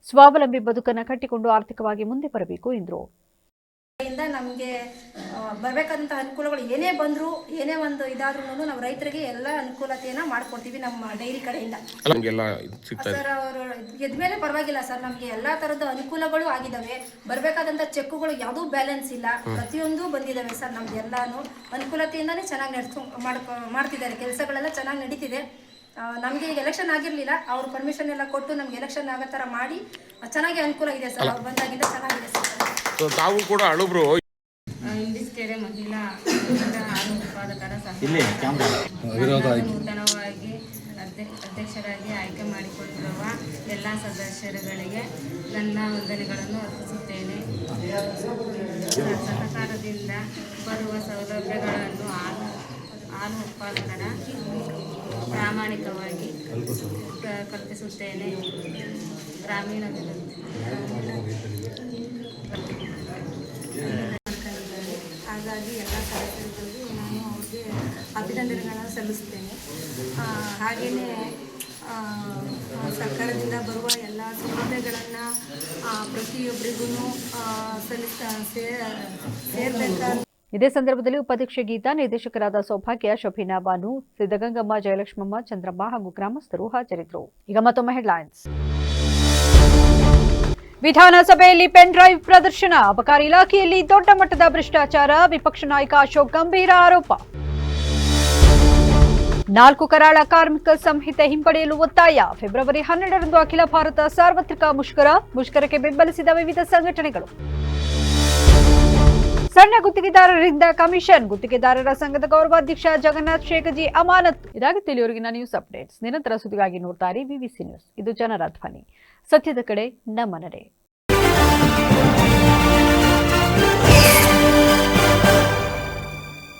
ಸ್ವಾವಲಂಬಿ ಬದುಕನ್ನು ಕಟ್ಟಿಕೊಂಡು ಆರ್ಥಿಕವಾಗಿ ಮುಂದೆ ಬರಬೇಕು ಎಂದರು. ನಮಗೆ ಬರಬೇಕಾದಂಥ ಅನುಕೂಲಗಳು ಏನೇ ಬಂದರೂ ಏನೇ ಒಂದು ಇದಾದ್ರೂ ನಾವು ರೈತರಿಗೆ ಎಲ್ಲ ಅನುಕೂಲತೆಯನ್ನು ಮಾಡ್ಕೊಡ್ತೀವಿ ನಮ್ಮ ಡೈರಿ ಕಡೆಯಿಂದ. ಸರ್ ಅವರು ಗೆದ್ಮೇಲೆ ಪರವಾಗಿಲ್ಲ ಸರ್, ನಮಗೆ ಎಲ್ಲ ಥರದ ಅನುಕೂಲಗಳು ಆಗಿದ್ದಾವೆ. ಬರಬೇಕಾದಂಥ ಚೆಕ್ಕುಗಳು ಯಾವುದೂ ಬ್ಯಾಲೆನ್ಸ್ ಇಲ್ಲ, ಪ್ರತಿಯೊಂದು ಬಂದಿದ್ದಾವೆ ಸರ್. ನಮ್ಗೆ ಎಲ್ಲಾನು ಅನುಕೂಲತೆಯಿಂದನೇ ಚೆನ್ನಾಗಿ ಮಾಡ್ತಿದ್ದಾರೆ. ಕೆಲಸಗಳೆಲ್ಲ ಚೆನ್ನಾಗಿ ನಡೀತಿದೆ. ನಮಗೆ ಈಗ ಎಲೆಕ್ಷನ್ ಆಗಿರಲಿಲ್ಲ, ಅವ್ರ ಪರ್ಮಿಷನ್ ಎಲ್ಲ ಕೊಟ್ಟು ನಮ್ಗೆ ಎಲೆಕ್ಷನ್ ಆಗೋ ಥರ ಮಾಡಿ ಚೆನ್ನಾಗಿ ಅನುಕೂಲ ಇದೆ ಸರ್. ಅವ್ರು ಬಂದಾಗಿಂದ ಚೆನ್ನಾಗಿದೆ ಸರ್. ತಾವು ಕೂಡ ಅಳುಬ್ರು ಹಿಂಡಿಸ್ಗೆರೆ ಮಹಿಳಾ ಹಾಲು ಉತ್ಪಾದಕರ ನೂತನವಾಗಿ ಅಧ್ಯಕ್ಷರಾಗಿ ಆಯ್ಕೆ ಮಾಡಿಕೊಂಡಿರುವ ಎಲ್ಲ ಸದಸ್ಯರುಗಳಿಗೆ ನನ್ನ ವಂದನೆಗಳನ್ನು ಅರ್ಪಿಸುತ್ತೇನೆ. ಸಹಕಾರದಿಂದ ಬರುವ ಸೌಲಭ್ಯಗಳನ್ನು ಹಾಲು ಉತ್ಪಾದಕರ ಪ್ರಾಮಾಣಿಕವಾಗಿ ಕಲ್ಪಿಸುತ್ತೇನೆ. ಗ್ರಾಮೀಣ ಹಾಗಾಗಿ ಎಲ್ಲ ಸದಸ್ಯರಿಗೂ ನಾನು ಅವ್ರಿಗೆ ಅಭಿನಂದನೆಗಳನ್ನು ಸಲ್ಲಿಸ್ತೇನೆ. ಹಾಗೆಯೇ ಸರ್ಕಾರದಿಂದ ಬರುವ ಎಲ್ಲ ಸೌಲಭ್ಯಗಳನ್ನು ಪ್ರತಿಯೊಬ್ಬರಿಗೂ ಸೇರಬೇಕಾದ. ಇದೇ ಸಂದರ್ಭದಲ್ಲಿ ಉಪಾಧ್ಯಕ್ಷೆ ಗೀತಾ, ನಿರ್ದೇಶಕರಾದ ಸೌಭಾಗ್ಯ, ಶೋಭಿನಾ, ಬಾನು, ಸಿದ್ದಗಂಗಮ್ಮ, ಜಯಲಕ್ಷ್ಮಮ್ಮ, ಚಂದ್ರಮ್ಮ ಹಾಗೂ ಗ್ರಾಮಸ್ಥರು ಹಾಜರಿದ್ದರು. ಈಗ ಮತ್ತೊಮ್ಮೆ ಹೆಡ್ಲೈನ್ಸ್. ವಿಧಾನಸಭೆಯಲ್ಲಿ ಪೆನ್ ಡ್ರೈವ್ ಪ್ರದರ್ಶನ, ಅಬಕಾರಿ ಇಲಾಖೆಯಲ್ಲಿ ದೊಡ್ಡ ಮಟ್ಟದ ಭ್ರಷ್ಟಾಚಾರ, ವಿಪಕ್ಷ ನಾಯಕ ಅಶೋಕ್ ಗಂಭೀರ ಆರೋಪ. 4 ಕರಾಳ ಕಾರ್ಮಿಕ ಸಂಹಿತೆ ಹಿಂಪಡೆಯಲು ಒತ್ತಾಯ, ಫೆಬ್ರವರಿ 12ರಂದು ಅಖಿಲ ಭಾರತ ಸಾರ್ವತ್ರಿಕ ಮುಷ್ಕರಕ್ಕೆ ಬೆಂಬಲಿಸಿದ ವಿವಿಧ ಸಂಘಟನೆಗಳು. ಸಣ್ಣ ಗುತ್ತಿಗೆದಾರರಿಂದ ಕಮಿಷನ್, ಗುತ್ತಿಗೆದಾರರ ಸಂಘದ ಗೌರವಾಧ್ಯಕ್ಷ ಜಗನ್ನಾಥ್ ಶೇಖಜಿ ಅಮಾನತು. ಇದಾಗಿತ್ತು ಇಲ್ಲಿವರೆಗಿನ ನ್ಯೂಸ್ ಅಪ್ಡೇಟ್ಸ್. ನಿರಂತರ ಸುದ್ದಿಗಾಗಿ ನೋಡ್ತಾ ಇರಿ ವಿವಿಸಿ ನ್ಯೂಸ್. ಇದು ಜನರ ಧ್ವನಿ, ಸತ್ಯದ ಕಡೆ ನಮ್ಮ ನಡೆ.